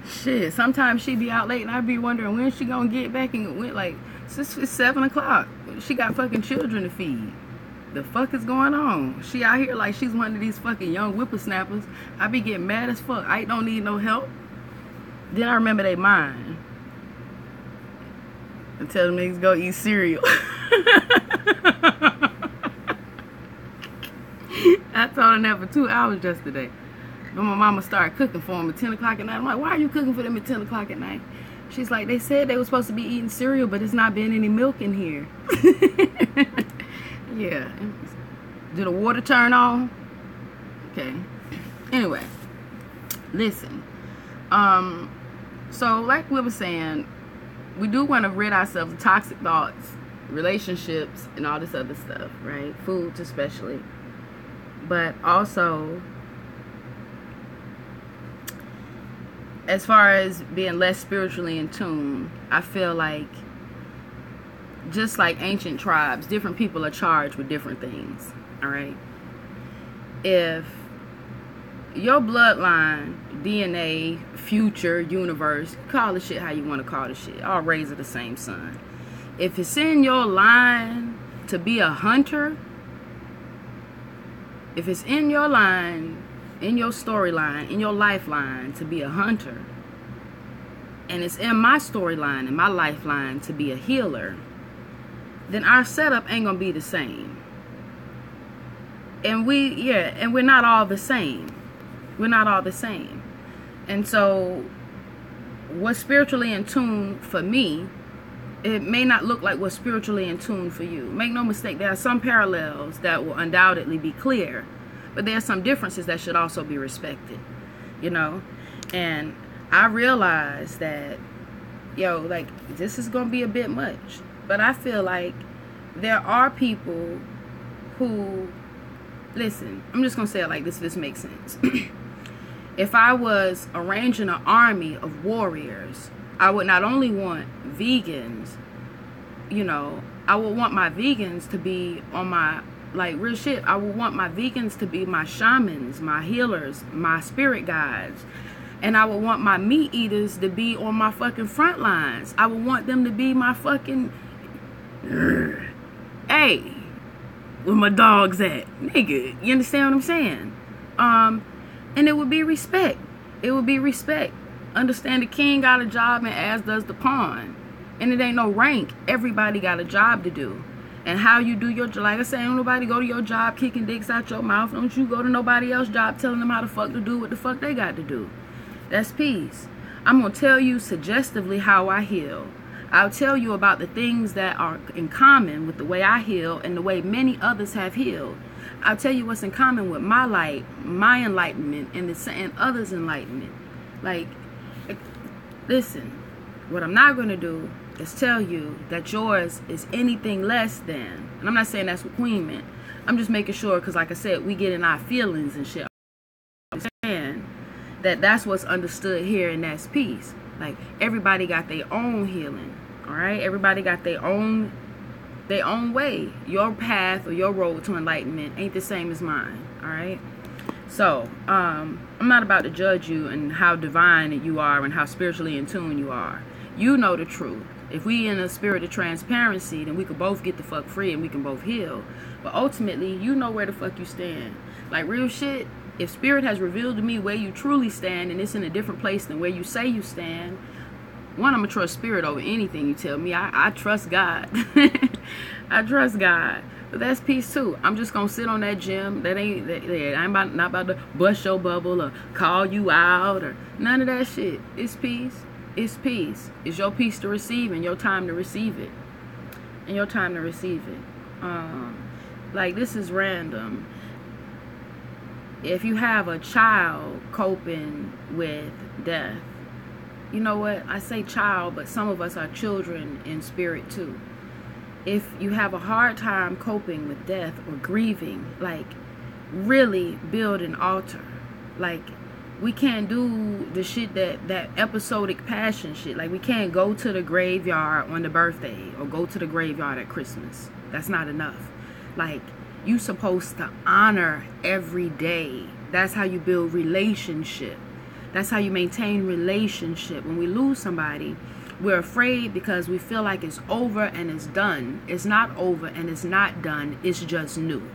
Shit, sometimes she be out late and I be wondering when she gonna get back and went like, it's 7 o'clock. She got fucking children to feed. The fuck is going on? She out here like she's one of these fucking young whippersnappers. I be getting mad as fuck. I don't need no help. Then I remember they mine. And tell them niggas go eat cereal. I told them that for 2 hours yesterday. But my mama started cooking for them at 10 o'clock at night. I'm like, why are you cooking for them at 10 o'clock at night? She's like, they said they were supposed to be eating cereal, but it's not been any milk in here. Yeah. Did the water turn on? Okay. Anyway. Listen. So like we were saying, we do want to rid ourselves of toxic thoughts, relationships, and all this other stuff, right? Foods especially. But also, as far as being less spiritually in tune, I feel like just like ancient tribes, different people are charged with different things, all right? If your bloodline, DNA, future, universe, call the shit how you want to call the shit, all raised of the same son. If it's in your line to be a hunter, if it's in your line, in your storyline, in your lifeline to be a hunter, and it's in my storyline and my lifeline to be a healer, then our setup ain't gonna be the same. And we're not all the same. We're not all the same. And so what's spiritually in tune for me, it may not look like what's spiritually in tune for you. Make no mistake, there are some parallels that will undoubtedly be clear, but there are some differences that should also be respected, you know? And I realize that, yo, like, this is gonna be a bit much. But I feel like there are people who, listen, I'm just going to say it like this, if this makes sense. If I was arranging an army of warriors, I would not only want vegans, you know, I would want my vegans to be on my, like, real shit. I would want my vegans to be my shamans, my healers, my spirit guides. And I would want my meat eaters to be on my fucking front lines. I would want them to be my fucking, hey, where my dogs at? Nigga, you understand what I'm saying? And it would be respect. It would be respect. Understand the king got a job and as does the pawn. And it ain't no rank. Everybody got a job to do. And how you do your job, like I said, ain't nobody go to your job kicking dicks out your mouth. Don't you go to nobody else's job telling them how the fuck to do what the fuck they got to do. That's peace. I'm going to tell you suggestively how I heal. I'll tell you about the things that are in common with the way I heal and the way many others have healed. I'll tell you what's in common with my light, my enlightenment, and others' enlightenment. Like, listen, what I'm not going to do is tell you that yours is anything less than. And I'm not saying that's what Queen meant. I'm just making sure, because like I said, we get in our feelings and shit. I'm saying that that's what's understood here, and that's peace. Like, everybody got their own healing, all right? Everybody got their own their own way. Your path or your road to enlightenment ain't the same as mine. All right. So I'm not about to judge you and how divine you are and how spiritually in tune you are. You know the truth. If we in a spirit of transparency, then we could both get the fuck free and we can both heal. But ultimately, you know where the fuck you stand. Like real shit, if spirit has revealed to me where you truly stand and it's in a different place than where you say you stand, one, I'm going to trust spirit over anything you tell me. I trust God. I trust God. But that's peace too. I'm just going to sit on that gem. I'm not about to bust your bubble or call you out or none of that shit. It's peace. It's peace. It's your peace to receive and your time to receive it. And your time to receive it. Like, this is random. If you have a child coping with death, you know what? I say child, but some of us are children in spirit too. If you have a hard time coping with death or grieving, like, really build an altar. Like, we can't do the shit that episodic passion shit. Like, we can't go to the graveyard on the birthday or go to the graveyard at Christmas. That's not enough. Like, you supposed to honor every day. That's how you build relationship. That's how you maintain relationship. When we lose somebody, we're afraid because we feel like it's over and it's done. It's not over and it's not done. It's just new.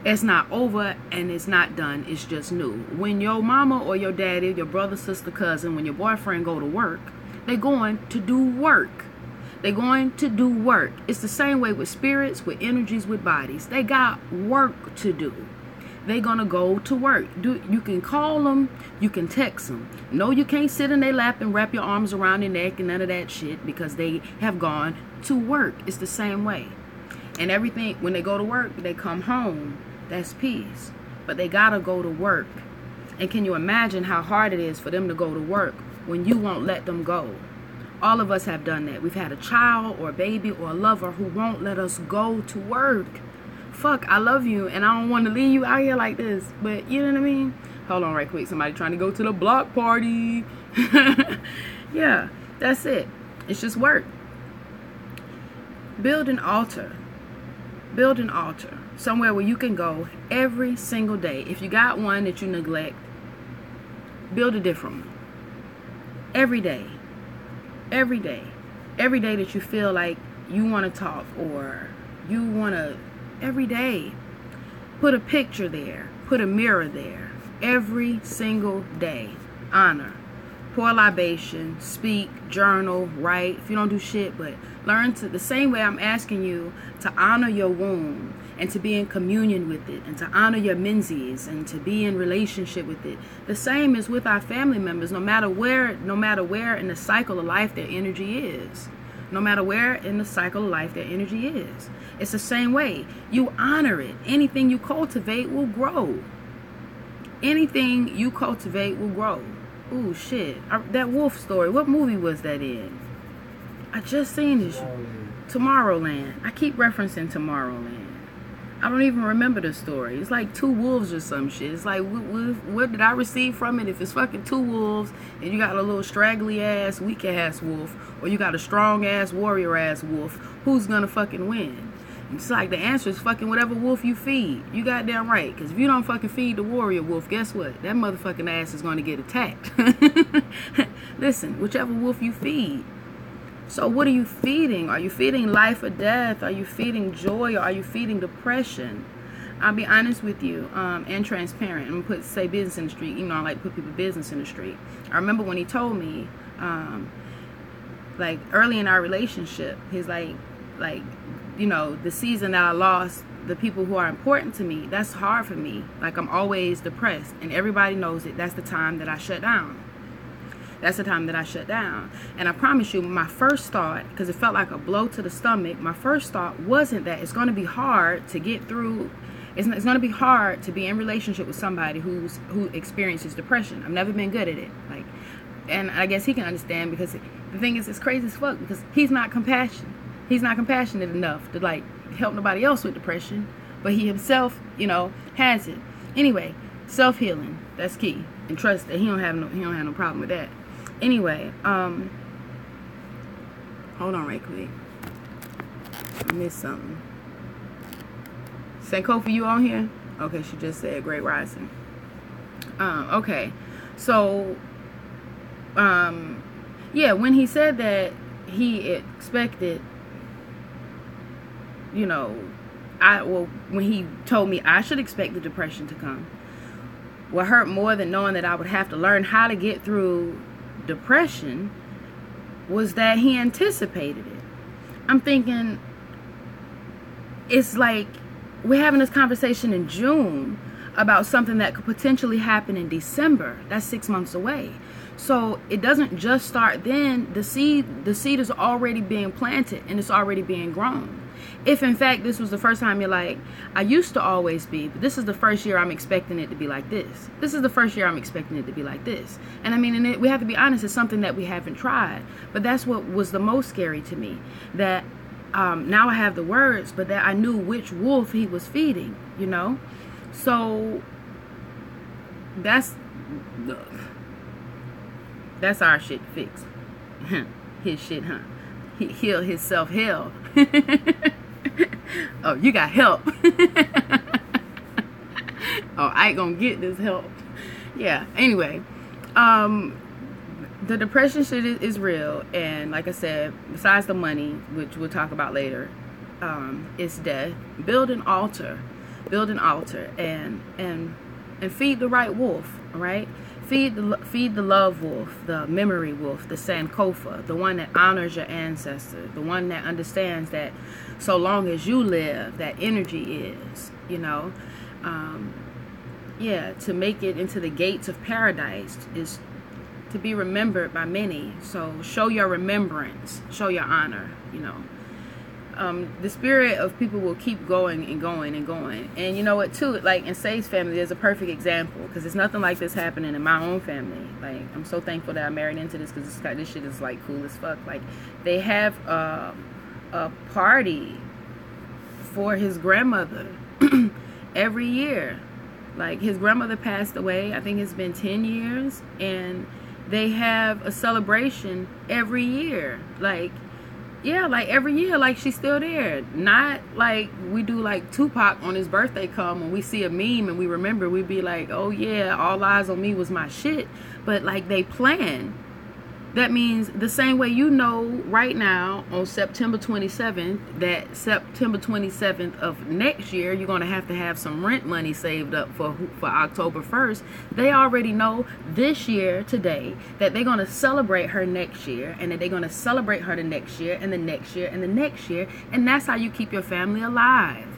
It's not over and it's not done. It's just new. When your mama or your daddy, your brother, sister, cousin, when your boyfriend go to work, they're going to do work. They're going to do work. It's the same way with spirits, with energies, with bodies. They got work to do. They're going to go to work. You can call them. You can text them. No, you can't sit in their lap and wrap your arms around their neck and none of that shit because they have gone to work. It's the same way. And everything, when they go to work, they come home. That's peace. But they got to go to work. And can you imagine how hard it is for them to go to work when you won't let them go? All of us have done that. We've had a child or a baby or a lover who won't let us go to work. Fuck, I love you and I don't want to leave you out here like this. But you know what I mean? Hold on right quick. Somebody trying to go to the block party. Yeah, that's it. It's just work. Build an altar. Build an altar. Somewhere where you can go every single day. If you got one that you neglect, build a different one. Every day. Every day. Every day that you feel like you want to talk or you want to, every day. Put a picture there. Put a mirror there. Every single day. Honor. Pour libation. Speak. Journal. Write. If you don't do shit, but learn to, the same way I'm asking you to honor your womb and to be in communion with it and to honor your menses and to be in relationship with it. The same is with our family members, no matter where in the cycle of life their energy is. No matter where in the cycle of life their energy is. It's the same way. You honor it. Anything you cultivate will grow. Anything you cultivate will grow. Ooh, shit. That wolf story, what movie was that in? I just seen this. Tomorrowland. I keep referencing Tomorrowland. I don't even remember the story. It's like two wolves or some shit. It's like, what did I receive from it? If it's fucking two wolves and you got a little straggly ass, weak ass wolf, or you got a strong ass, warrior ass wolf, who's gonna fucking win? It's like the answer is fucking whatever wolf you feed. You goddamn right. Because if you don't fucking feed the warrior wolf, guess what? That motherfucking ass is going to get attacked. Listen, whichever wolf you feed. So what are you feeding? Are you feeding life or death? Are you feeding joy or are you feeding depression? I'll be honest with you and transparent. I'm going to say business in the street. You know, I like to put people business in the street. I remember when he told me, like early in our relationship, he's like, you know, the season that I lost the people who are important to me, that's hard for me. Like, I'm always depressed and everybody knows it. That's the time that I shut down. That's the time that I shut down. And I promise you, my first thought, because it felt like a blow to the stomach, my first thought wasn't that it's going to be hard to get through. It's going to be hard to be in relationship with somebody who experiences depression. I've never been good at it. Like, and I guess he can understand because the thing is, it's crazy as fuck because he's not compassionate. He's not compassionate enough to like help nobody else with depression, but he himself, you know, has it. Anyway, self-healing, that's key, and trust that he don't have no problem with that. Anyway, hold on right quick. I missed something. Sankofa, you on here? Okay, she just said Great Rising. Okay. So, yeah, when he said that he expected, you know, when he told me I should expect the depression to come, what hurt more than knowing that I would have to learn how to get through depression was that he anticipated it. I'm thinking, it's like we're having this conversation in June about something that could potentially happen in December. That's 6 months away. So it doesn't just start then. The seed is already being planted and it's already being grown. If in fact this was the first time you're like, I used to always be, but this is the first year I'm expecting it to be like this. This is the first year I'm expecting it to be like this. And I mean, and we have to be honest, it's something that we haven't tried. But that's what was the most scary to me. That now I have the words, but that I knew which wolf he was feeding, you know? So that's our shit fixed. His shit, huh? He healed himself hell. Oh, you got help. Oh, I ain't gonna get this help. Yeah, anyway, the depression shit is real, and like I said, besides the money, which we'll talk about later, it's death. Build an altar, and feed the right wolf, right? Feed the love wolf, the memory wolf, the Sankofa, the one that honors your ancestors, the one that understands that so long as you live, that energy is, you know. Yeah, to make it into the gates of paradise is to be remembered by many. So show your remembrance, show your honor, you know. The spirit of people will keep going and going and going. And you know what too, like in Say's family, there's a perfect example, because there's nothing like this happening in my own family. Like, I'm so thankful that I married into this, because this shit is like cool as fuck. Like, they have a party for his grandmother every year. Like, his grandmother passed away, I think it's been 10 years, and they have a celebration every year. Like, yeah, like every year, like she's still there. Not like we do like Tupac on his birthday come, when we see a meme and we remember, we be like, oh yeah, All Eyes on Me was my shit. But like, they plan. That means the same way, you know, right now on September 27th, that September 27th of next year, you're going to have some rent money saved up for October 1st. They already know this year, today, that they're going to celebrate her next year, and that they're going to celebrate her the next year, and the next year, and the next year. And that's how you keep your family alive.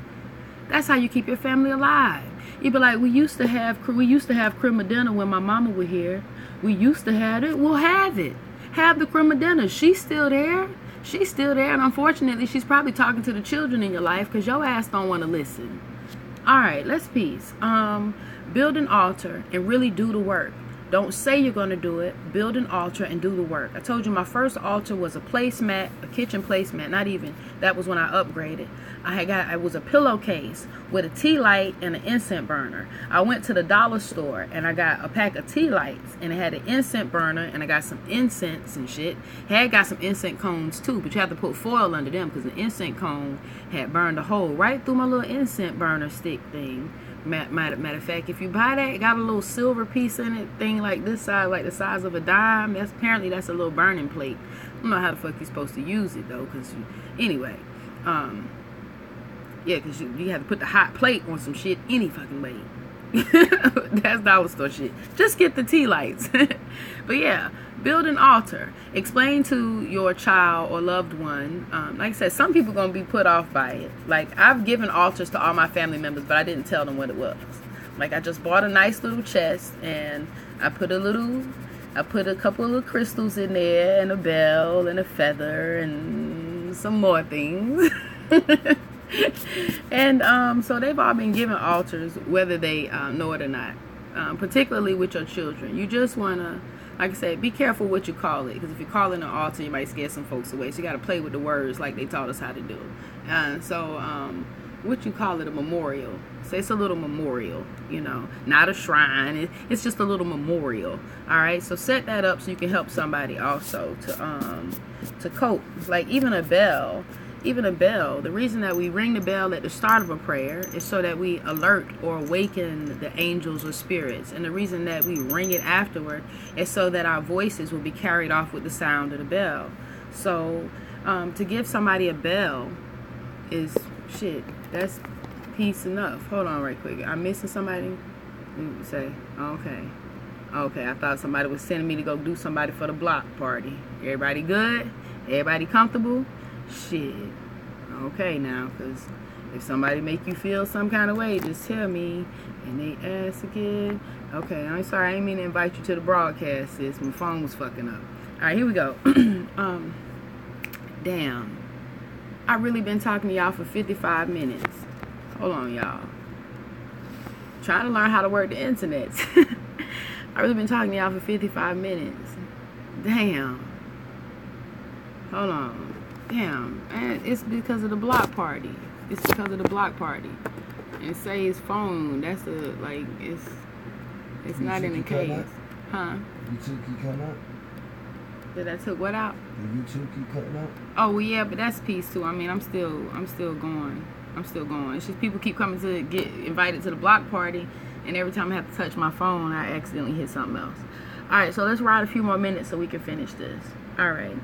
That's how you keep your family alive. You be like, we used to have crema dinner when my mama was here. We used to have it. We'll have it. Have the crema dinner. She's still there. She's still there. And unfortunately, she's probably talking to the children in your life, because your ass don't want to listen. All right, let's peace. Build an altar and really do the work. Don't say you're going to do it. Build an altar and do the work. I told you my first altar was a placemat, a kitchen placemat. Not even. That was when I upgraded. It was a pillowcase with a tea light and an incense burner. I went to the dollar store and I got a pack of tea lights, and it had an incense burner, and I got some incense and shit. Had got some incense cones too, but you have to put foil under them, because the incense cone had burned a hole right through my little incense burner stick thing. Matter of fact, if you buy that, it got a little silver piece in it, thing like this size, like the size of a dime. That's a little burning plate. I don't know how the fuck you're supposed to use it though, anyway, yeah, because you have to put the hot plate on some shit any fucking way. That's dollar store shit. Just get the tea lights. But yeah, build an altar. Explain to your child or loved one. Like I said, some people are going to be put off by it. Like, I've given altars to all my family members, but I didn't tell them what it was. Like, I just bought a nice little chest, and I put a couple of crystals in there, and a bell, and a feather, and some more things. And so they've all been given altars, whether they know it or not, particularly with your children. You just want to, like I said, be careful what you call it, because if you call it an altar, you might scare some folks away. So you got to play with the words like they taught us how to do. What you call it, a memorial. Say it's a little memorial, you know, not a shrine. It's just a little memorial. All right, so set that up so you can help somebody also to cope. Like, even a bell even a bell. The reason that we ring the bell at the start of a prayer is so that we alert or awaken the angels or spirits. And the reason that we ring it afterward is so that our voices will be carried off with the sound of the bell. So to give somebody a bell is shit. That's peace enough. Hold on right quick. I'm missing somebody. Say, okay. Okay, I thought somebody was sending me to go do somebody for the block party. Everybody good? Everybody comfortable? Shit. Okay now, because if somebody make you feel some kind of way, just tell me. And they ask again. Okay, I'm sorry, I didn't mean to invite you to the broadcast, sis. My phone was fucking up. Alright, here we go. Damn. I really been talking to y'all for 55 minutes. Hold on, y'all. Trying to learn how to work the internet. I really been talking to y'all for 55 minutes. Damn. Hold on. Damn. And it's because of the block party. It's because of the block party. And say his phone. That's a, like, it's not in the case. Huh? YouTube keep cutting out? Did I took what out? The YouTube keep cutting out? Oh, well, yeah, but that's peace too. I mean, I'm still going. I'm still going. It's just people keep coming to get invited to the block party, and every time I have to touch my phone, I accidentally hit something else. All right, so let's ride a few more minutes so we can finish this. All right.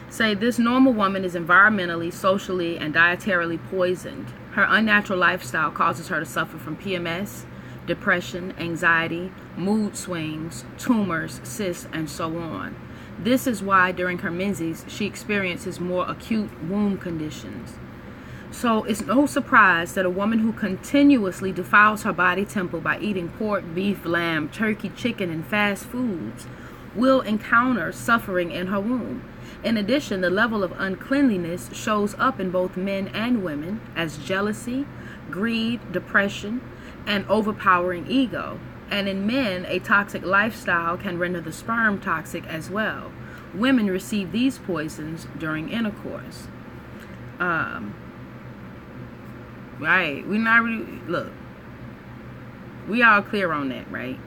Say this normal woman is environmentally, socially, and dietarily poisoned. Her unnatural lifestyle causes her to suffer from PMS, depression, anxiety, mood swings, tumors, cysts, and so on. This is why during her menses, she experiences more acute womb conditions. So it's no surprise that a woman who continuously defiles her body temple by eating pork, beef, lamb, turkey, chicken, and fast foods will encounter suffering in her womb. In addition, the level of uncleanliness shows up in both men and women as jealousy, greed, depression, and overpowering ego. And in men, a toxic lifestyle can render the sperm toxic as well. Women receive these poisons during intercourse. Right, we not really, look, we all clear on that, right?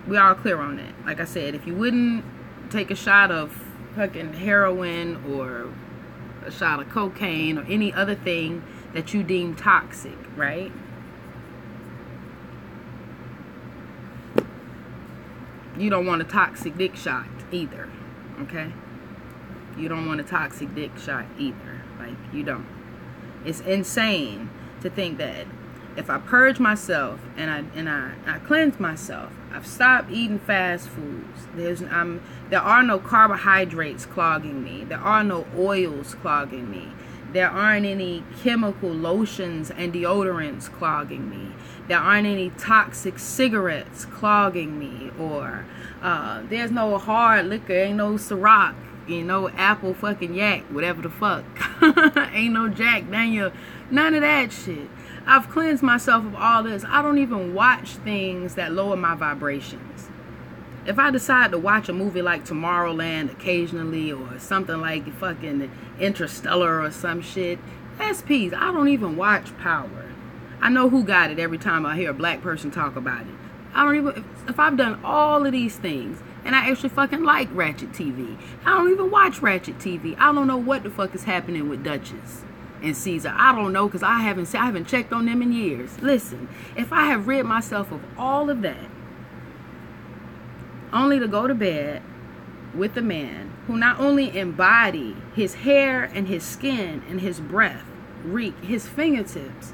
We all clear on that. Like I said, if you wouldn't take a shot of fucking heroin or a shot of cocaine or any other thing that you deem toxic, right? You don't want a toxic dick shot either, okay? You don't want a toxic dick shot either. Like, you don't. It's insane to think that if I purge myself and I cleanse myself, I've stopped eating fast foods. There are no carbohydrates clogging me. There are no oils clogging me. There aren't any chemical lotions and deodorants clogging me. There aren't any toxic cigarettes clogging me. Or there's no hard liquor, ain't no Ciroc, you know, apple fucking yak, whatever the fuck. Ain't no Jack Daniel, none of that shit. I've cleansed myself of all this. I don't even watch things that lower my vibrations. If I decide to watch a movie like Tomorrowland occasionally or something like fucking Interstellar or some shit, that's peace. I don't even watch Power. I know who got it every time I hear a black person talk about it. I don't even, if I've done all of these things and I actually fucking like Ratchet TV, I don't even watch Ratchet TV. I don't know what the fuck is happening with Duchess and Caesar. I don't know, because I haven't checked on them in years. Listen, if I have rid myself of all of that only to go to bed with a man who not only embody his hair and his skin and his breath reek, his fingertips.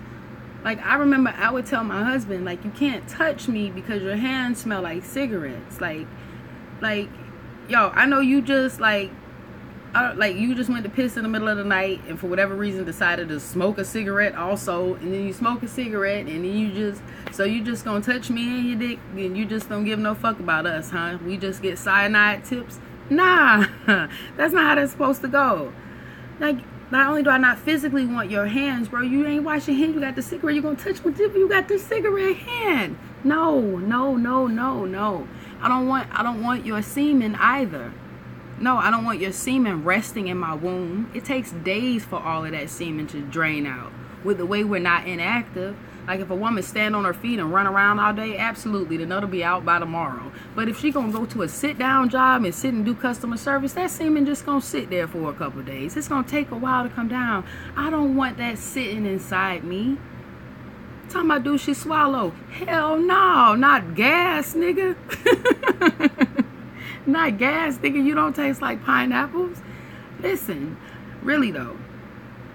Like, I remember I would tell my husband, like, you can't touch me because your hands smell like cigarettes. Like, yo, I know you just, you just went to piss in the middle of the night and for whatever reason decided to smoke a cigarette also, and then you smoke a cigarette and then you just gonna touch me and your dick and you just don't give no fuck about us, huh? We just get cyanide tips? Nah, that's not how that's supposed to go. Like, not only do I not physically want your hands, bro, you ain't washing your hands, you got the cigarette, you gonna touch my tip, you got the cigarette hand. No. I don't want your semen either. No, I don't want your semen resting in my womb. It takes days for all of that semen to drain out. with the way we're not inactive. Like if a woman stand on her feet and run around all day, absolutely, the nut will be out by tomorrow. But if she gonna go to a sit-down job and sit and do customer service, that semen just gonna sit there for a couple of days. It's gonna take a while to come down. I don't want that sitting inside me. Talking about do she swallow? Hell no, not gas, nigga. Not gas, nigga. You don't taste like pineapples. Listen, really though,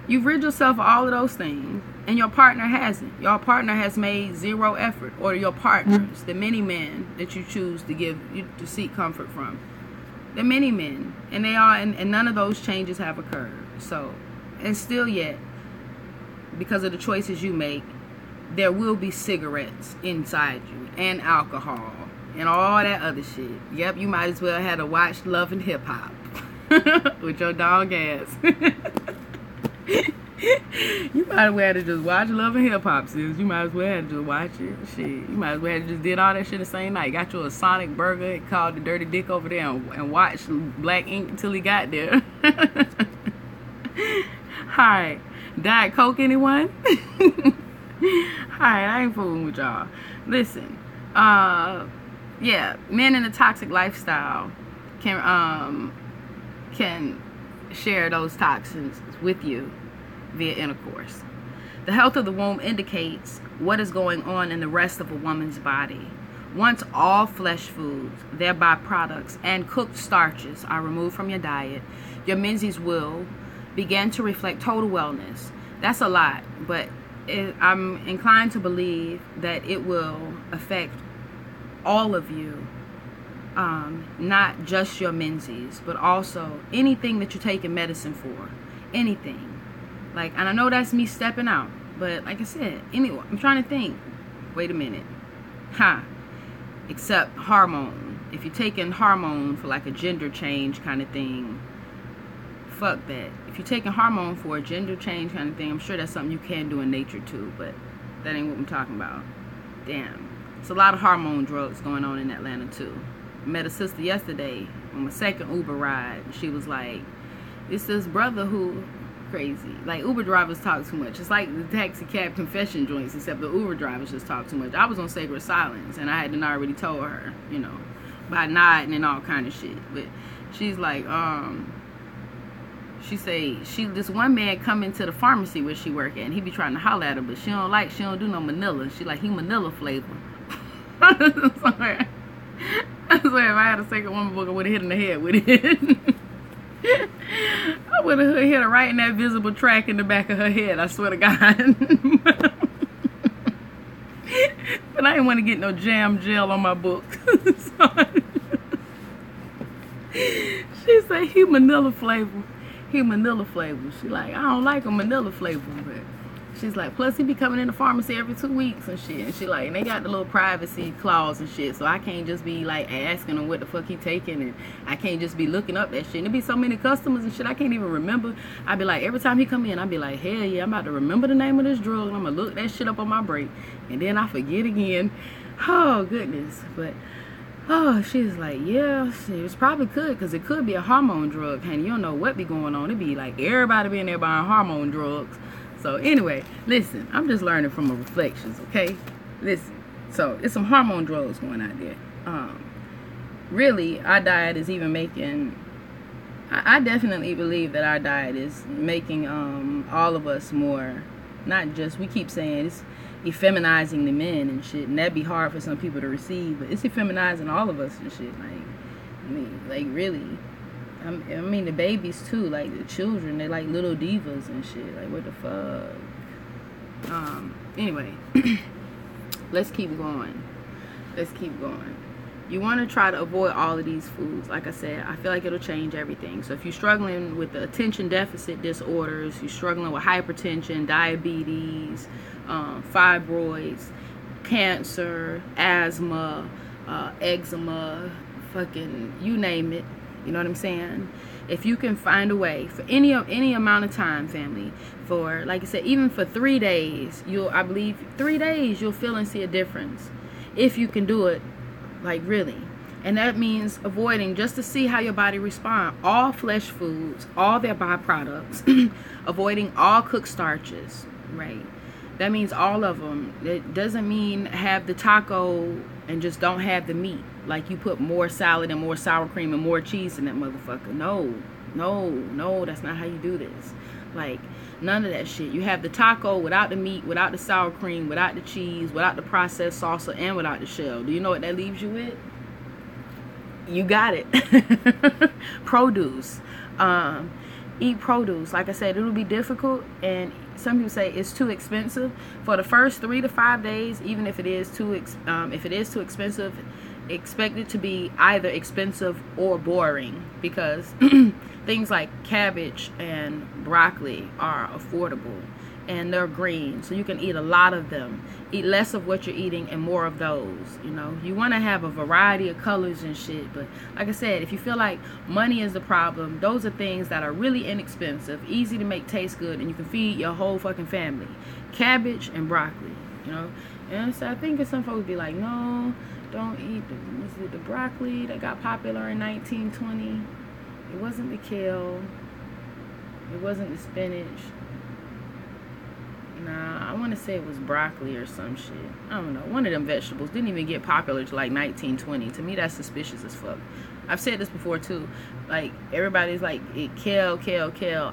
you've rid yourself of all of those things, and your partner hasn't. Your partner has made zero effort, or your partners, the many men that you choose to seek comfort from, the many men, and they are, and none of those changes have occurred. So, and still yet, because of the choices you make, there will be cigarettes inside you, and alcohol, and all that other shit. Yep, you might as well have to watch Love and Hip Hop with your dog ass. You might as well have to just watch Love and Hip Hop, sis. You might as well have to just watch it. Shit, you might as well have just did all that shit the same night. Got you a Sonic burger, called the Dirty Dick over there, and watched Black Ink until he got there. Alright, Diet Coke, anyone? Alright, I ain't fooling with y'all. Listen, yeah, men in a toxic lifestyle can share those toxins with you via intercourse. The health of the womb indicates what is going on in the rest of a woman's body. Once all flesh foods, their byproducts, and cooked starches are removed from your diet, your menses will begin to reflect total wellness. That's a lot, but I'm inclined to believe that it will affect all of you, not just your menses, but also anything that you're taking medicine for, anything. Like, and I know that's me stepping out, but like I said, anyway, I'm trying to think. Wait a minute, except hormone. If you're taking hormone for like a gender change kind of thing, fuck that. If you're taking hormone for a gender change kind of thing, I'm sure that's something you can do in nature too, but that ain't what I'm talking about. Damn. It's a lot of hormone drugs going on in Atlanta too. I met a sister yesterday on my second Uber ride. She was like, it's this brother who, crazy. Like, Uber drivers talk too much. It's like the taxi cab confession joints, except the Uber drivers just talk too much. I was on sacred silence, and I hadn't already told her, you know, by nodding and all kind of shit. But she's like, she say this one man come into the pharmacy where she work at, and he be trying to holler at her, but she don't do no Manila. She like, he Manila flavor. I swear if I had a second woman book, I would have hit in the head with it. I would have hit her right in that visible track in the back of her head, I swear to God. But I didn't want to get no jam gel on my book. So, she said, he Manila flavor. He Manila flavor. She like, I don't like a Manila flavor, but she's like, plus he be coming in the pharmacy every 2 weeks and shit. And she like, and they got the little privacy clause and shit, so I can't just be like asking him what the fuck he taking, and I can't just be looking up that shit. And there be so many customers and shit, I can't even remember. I be like, every time he come in, I be like, hell yeah, I'm about to remember the name of this drug, and I'm gonna look that shit up on my break, and then I forget again. Oh goodness. But oh, she's like, yeah, it probably could, because it could be a hormone drug, honey. You don't know what be going on. It be like everybody being there buying hormone drugs. So anyway, listen, I'm just learning from my reflections, okay? Listen, so it's some hormone drugs going out there. Really, our diet is even making, I definitely believe that our diet is making all of us more, not just, we keep saying it's effeminizing the men and shit, and that'd be hard for some people to receive, but it's effeminizing all of us and shit. Like, I mean, like really, I mean the babies too, like the children, they like little divas and shit. Like, what the fuck? Anyway, let's keep going. You want to try to avoid all of these foods. Like I said, I feel like it'll change everything. So if you're struggling with the attention deficit disorders, you're struggling with hypertension, diabetes, fibroids, cancer, asthma, eczema, fucking you name it, you know what I'm saying? If you can find a way for any amount of time, family, for, like I said, even for 3 days, I believe 3 days you'll feel and see a difference if you can do it, like really. And that means avoiding, just to see how your body responds, all flesh foods, all their byproducts, avoiding all cooked starches, right? That means all of them. It doesn't mean have the taco and just don't have the meat. Like you put more salad and more sour cream and more cheese in that motherfucker. No, that's not how you do this. Like, none of that shit. You have the taco without the meat, without the sour cream, without the cheese, without the processed salsa, and without the shell. Do you know what that leaves you with? You got it. Produce. Eat produce. Like I said, it'll be difficult, and some people say it's too expensive. For the first 3 to 5 days, even if it is too expensive, expect it to be either expensive or boring, because things like cabbage and broccoli are affordable and they're green, so you can eat a lot of them. Eat less of what you're eating and more of those. You know, you want to have a variety of colors and shit, but like I said, if you feel like money is the problem, those are things that are really inexpensive, easy to make taste good, and you can feed your whole fucking family. Cabbage and broccoli, you know. And so I think some folks be like, no, don't eat the broccoli that got popular in 1920. It wasn't the kale. It wasn't the spinach. Nah, I want to say it was broccoli or some shit. I don't know. One of them vegetables didn't even get popular till like 1920. To me, that's suspicious as fuck. I've said this before too. Like, everybody's like, kale.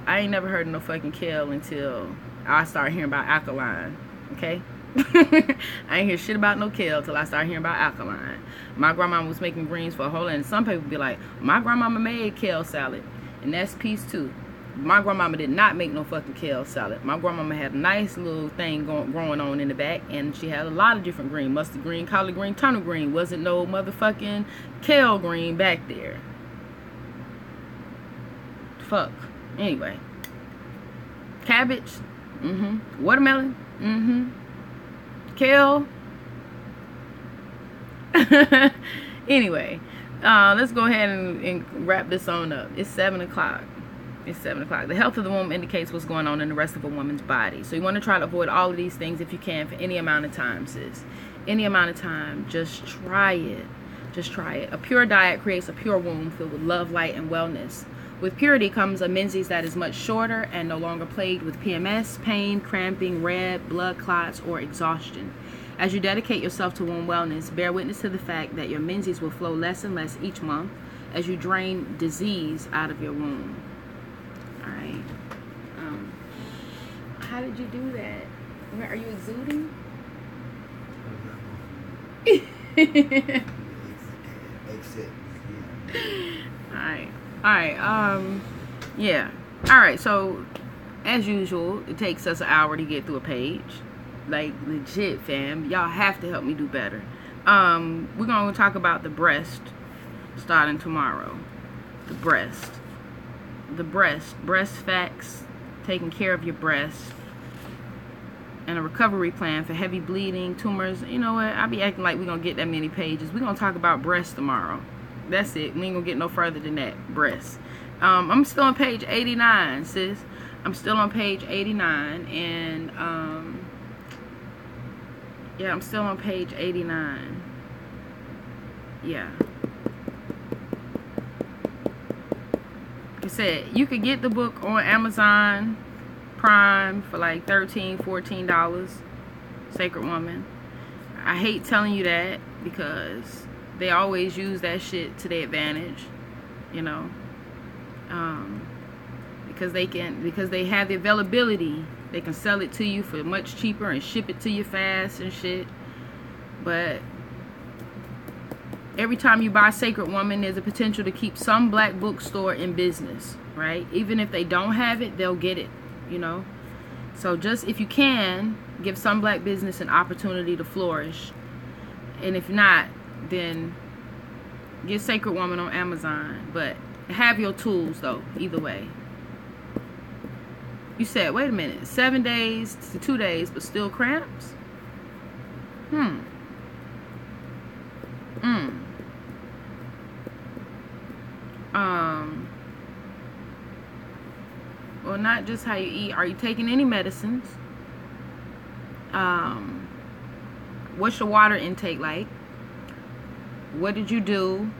I ain't never heard of no fucking kale until I started hearing about alkaline. Okay? I ain't hear shit about no kale till I started hearing about alkaline. My grandma was making greens for a whole, and some people be like, my grandmama made kale salad, and that's peace too. My grandmama did not make no fucking kale salad. My grandmama had a nice little thing growing on in the back, and she had a lot of different green. Mustard green, collard green, turnip green. Wasn't no motherfucking kale green back there. Fuck. Anyway. Cabbage. Watermelon. Kale. Anyway. Let's go ahead and wrap this on up. It's 7 o'clock. It's 7 o'clock. The health of the womb indicates what's going on in the rest of a woman's body. So you want to try to avoid all of these things if you can for any amount of time, sis. Any amount of time. Just try it. Just try it. A pure diet creates a pure womb filled with love, light, and wellness. With purity comes a menses that is much shorter and no longer plagued with PMS, pain, cramping, red, blood clots, or exhaustion. As you dedicate yourself to womb wellness, bear witness to the fact that your menses will flow less and less each month as you drain disease out of your womb. Alright. How did you do that? Are you exuding? Alright. Yeah. Alright, so as usual, it takes us an hour to get through a page. Like, legit, fam. Y'all have to help me do better. We're gonna talk about the breast starting tomorrow. The breast. Breast facts, taking care of your breast, and a recovery plan for heavy bleeding, tumors. You know what? I'll be acting like we're gonna get that many pages. We're gonna talk about breast tomorrow. That's it. We ain't gonna get no further than that. Breast. I'm still on page 89, sis. I'm still on page 89, and yeah, I'm still on page 89. Yeah. Said you could get the book on Amazon Prime for like $13-14. Sacred Woman. I hate telling you that because they always use that shit to their advantage, you know, because they have the availability. They can sell it to you for much cheaper and ship it to you fast and shit. But every time you buy Sacred Woman, there's a potential to keep some black bookstore in business, right? Even if they don't have it, they'll get it, you know? So just, if you can, give some black business an opportunity to flourish. And if not, then get Sacred Woman on Amazon. But have your tools, though, either way. You said, wait a minute, 7 days to 2 days, but still cramps? Well, not just how you eat. Are you taking any medicines? What's your water intake like? What did you do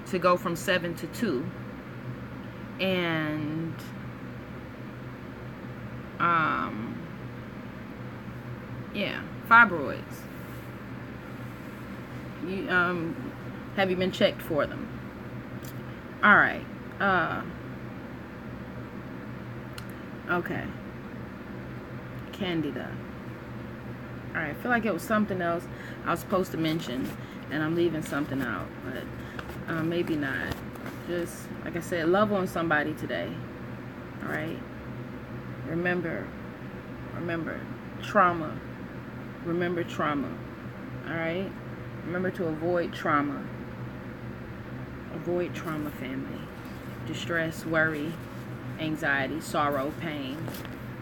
to go from 7 to 2? And Yeah, fibroids. You have you been checked for them? All right. Okay. Candida. All right. I feel like it was something else I was supposed to mention, and I'm leaving something out, but maybe not. Just like I said, love on somebody today. All right. Remember trauma. Remember trauma. All right. Remember to avoid trauma. Avoid trauma, family. Distress, worry, anxiety, sorrow, pain.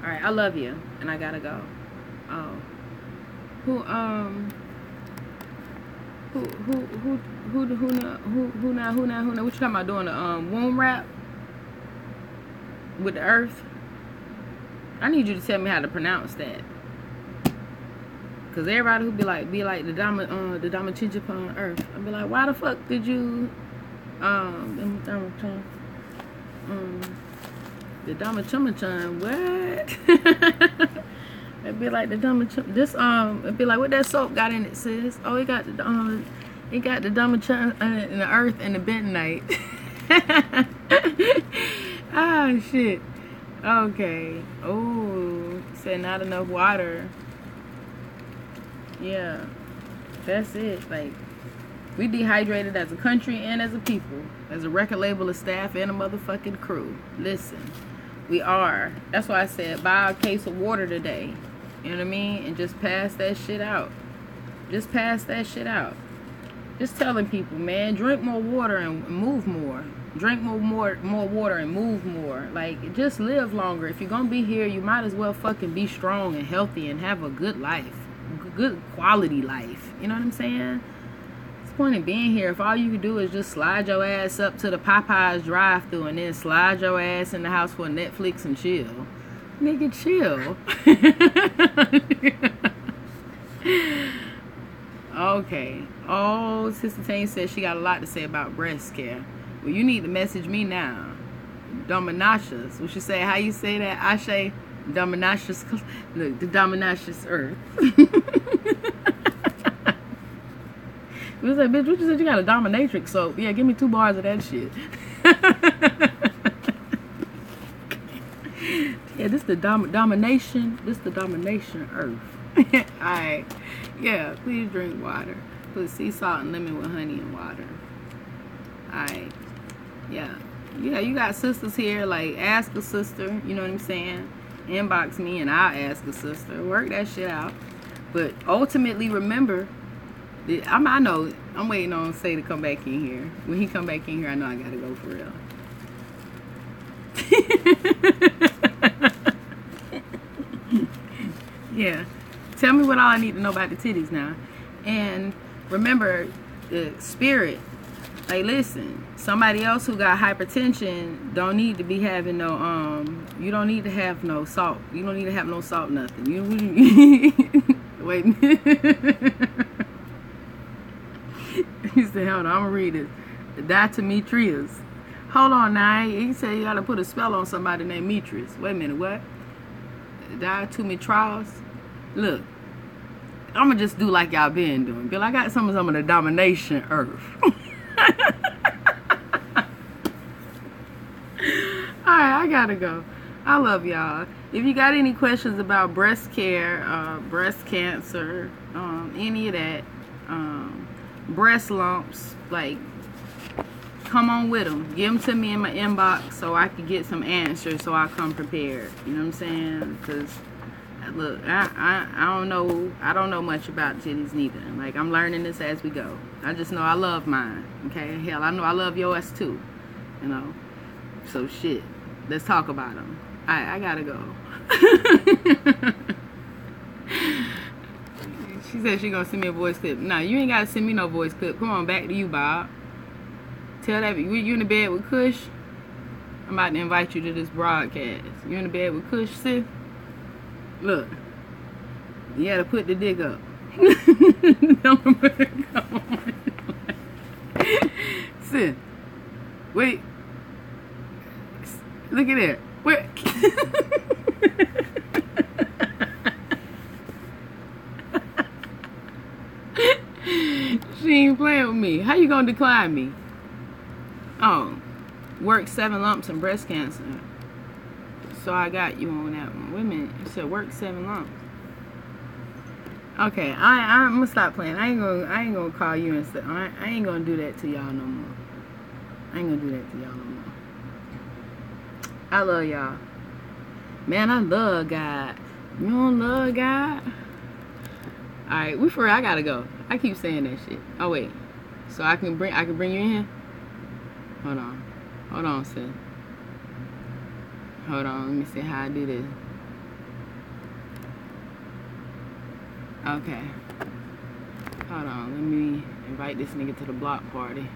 All right, I love you, and I gotta go. Oh, who now? What you talking about doing the womb wrap with the earth? I need you to tell me how to pronounce that. Cause everybody who be like the Dama Chichapon earth. I'd be like, why the fuck did you the Dama Chumachan, what? It'd be like the Dama this it'd be like, what that soap got in it, sis? Oh, it got the Dama Chun in the earth and the bentonite. Ah, shit. Okay. Oh, said not enough water. Yeah, that's it. Like, we dehydrated as a country and as a people, as a record label, of staff, and a motherfucking crew. Listen, we are. That's why I said buy a case of water today. You know what I mean? And just pass that shit out. Just pass that shit out. Just telling people, man, drink more water and move more. Drink more water and move more. Like, just live longer. If you're gonna be here, you might as well fucking be strong and healthy and have a good life. Good quality life. You know what I'm saying? What's the point of being here if all you can do is just slide your ass up to the Popeyes drive-thru and then slide your ass in the house for Netflix and chill? Nigga, chill. Okay. Oh, Sister Tane says she got a lot to say about breast care. Well, you need to message me now. Dominatious. What you say? How you say that? I say Dominatious. Look, the Dominatious earth. It was like, bitch, what you said? You got a dominatrix, so yeah, give me 2 bars of that shit. Yeah, this the domination. This the domination earth. Alright. Yeah, please drink water. Put sea salt and lemon with honey and water. Alright. Yeah. Yeah, you got sisters here. Like, ask a sister. You know what I'm saying? Inbox me and I'll ask a sister. Work that shit out. But ultimately, remember, I know I'm waiting on Say to come back in here. When he come back in here, I know I gotta go for real. Yeah. Tell me what all I need to know about the titties now. And remember, the spirit. Like, listen, somebody else who got hypertension don't need to be having no you don't need to have no salt. You don't need to have no salt nothing. You wait. He said, hold on, I'm gonna read it. Diatometrius. Hold on now. He said you gotta put a spell on somebody named Metris. Wait a minute, what? Diatometrius? Look, I'm gonna just do like y'all been doing. Bill, I got some of the domination earth. Alright, I gotta go. I love y'all. If you got any questions about breast care, breast cancer, any of that, breast lumps, like, come on with them. Give them to me in my inbox so I can get some answers so I come prepared. You know what I'm saying? Because, look, I don't know much about titties neither. Like, I'm learning this as we go. I just know I love mine. Okay? Hell, I know I love yours too. You know? So, shit. Let's talk about them. I gotta go. She said she gonna send me a voice clip. Nah, you ain't gotta send me no voice clip. Come on, back to you, Bob. Tell that you in the bed with Kush. I'm about to invite you to this broadcast. You in the bed with Kush, sis? Look, you gotta put the dick up. Sis, wait. Look at that. Wait. me? How you gonna decline me? Oh, work 7 lumps and breast cancer. So I got you on that one. Wait a minute. You said work 7 lumps. Okay, I'm gonna stop playing. I ain't gonna call you and stuff. I ain't gonna do that to y'all no more. I ain't gonna do that to y'all no more. I love y'all. Man, I love God. You don't love God? Alright, we for real. I gotta go. I keep saying that shit. Oh wait. So I can bring you in here? Hold on, sis. Hold on, let me see how I do this. Okay. Hold on, let me invite this nigga to the block party.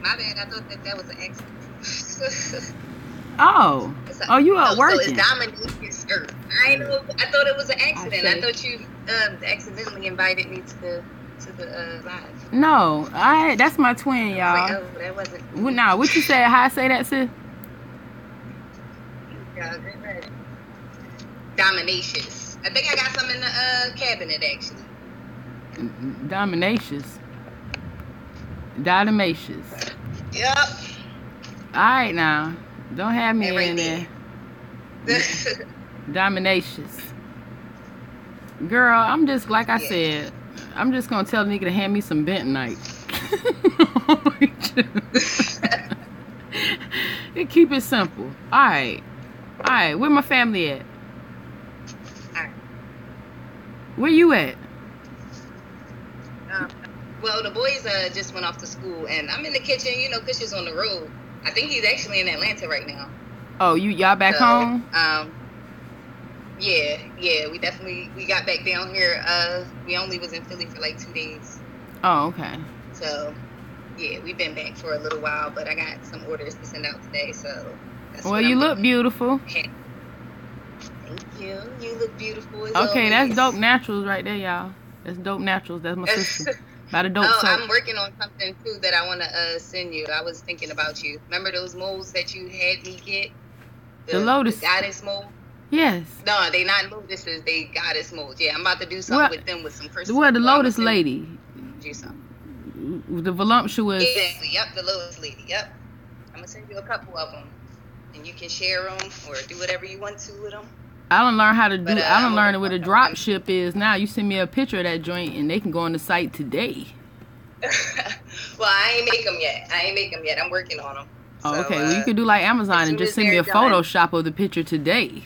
My bad, I thought that was an accident. Oh, you are working. So it's Dominacious Earth. I thought it was an accident. I thought you accidentally invited me to the live. No, that's my twin, y'all. Like, oh, that wasn't. Nah, what you said? How I say that, sis? Yeah, Dominacious. I think I got some in the cabinet actually. Dominacious. Dominacious. Yep. Alright now. Don't have me right in there. Dominacious. Girl, I'm just like I said, I'm just gonna tell the nigga to hand me some bentonite. Keep it simple. Alright. Alright, where my family at? Where you at? Well, the boys just went off to school, and I'm in the kitchen. You know, Kush is on the road. I think he's actually in Atlanta right now. Oh, y'all back home? Yeah, we got back down here. We only was in Philly for like 2 days. Oh, okay. So, yeah, we've been back for a little while, but I got some orders to send out today, so. Well, you look beautiful. Thank you. You look beautiful as okay, always. That's Dope Naturals right there, y'all. That's Dope Naturals. That's my sister. By the dope soap. I'm working on something too that I want to send you. I was thinking about you. Remember those molds that you had me get? The lotus. The goddess mold? Yes. No, they not lotuses. They goddess molds. Yeah, I'm about to do something with them with some crystals. Well, the lotus lady. Do something. The voluptuous. Exactly. Yep, the lotus lady. Yep. I'm going to send you a couple of them. And you can share them or do whatever you want to with them. I don't learn how to do. I don't learn what a drop ship is now. You send me a picture of that joint, and they can go on the site today. Well, I ain't make them yet. I'm working on them. Oh, so, okay. Well, you could do like Amazon and just send me a Photoshop of the picture today.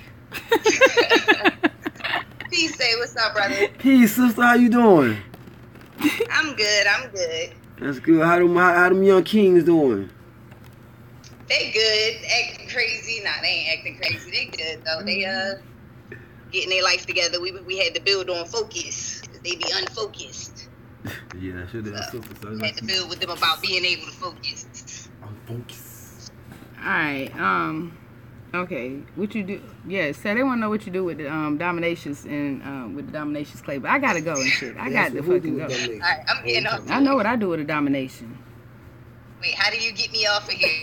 Peace, say what's up, brother? Peace, sister. How you doing? I'm good. That's good. How them young kings doing? They good. Acting crazy. Nah, they ain't acting crazy. They good though. They getting their life together. We had to build on focus. They be unfocused. Yeah, I should have. So, had to build with them about being able to focus. Unfocus. Alright, okay. What you do? Yeah, so they wanna know what you do with the Dominacious and with the Dominacious clay. But I gotta go and shit. I got to fucking go. Alright, I'm getting off. I know what I do with a Domination. Wait, how do you get me off of here?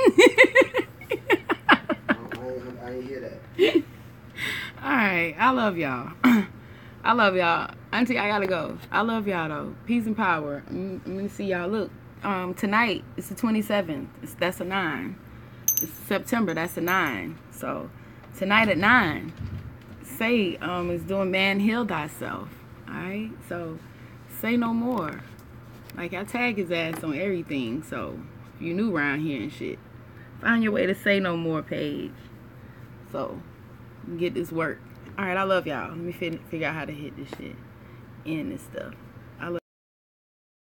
I ain't hear that. Alright, I love y'all. I love y'all. Auntie, I gotta go. I love y'all though. Peace and power. I'm gonna see y'all. Look, tonight it's the 27th. That's a 9. It's September. That's a 9. So tonight at 9, Say is doing Man Heal Thyself. Alright, so say no more. Like I tag his ass on everything. So if you new around here and shit, find your way to Say No More page. So get this work. Alright, I love y'all. Let me figure out how to hit this shit in and stuff.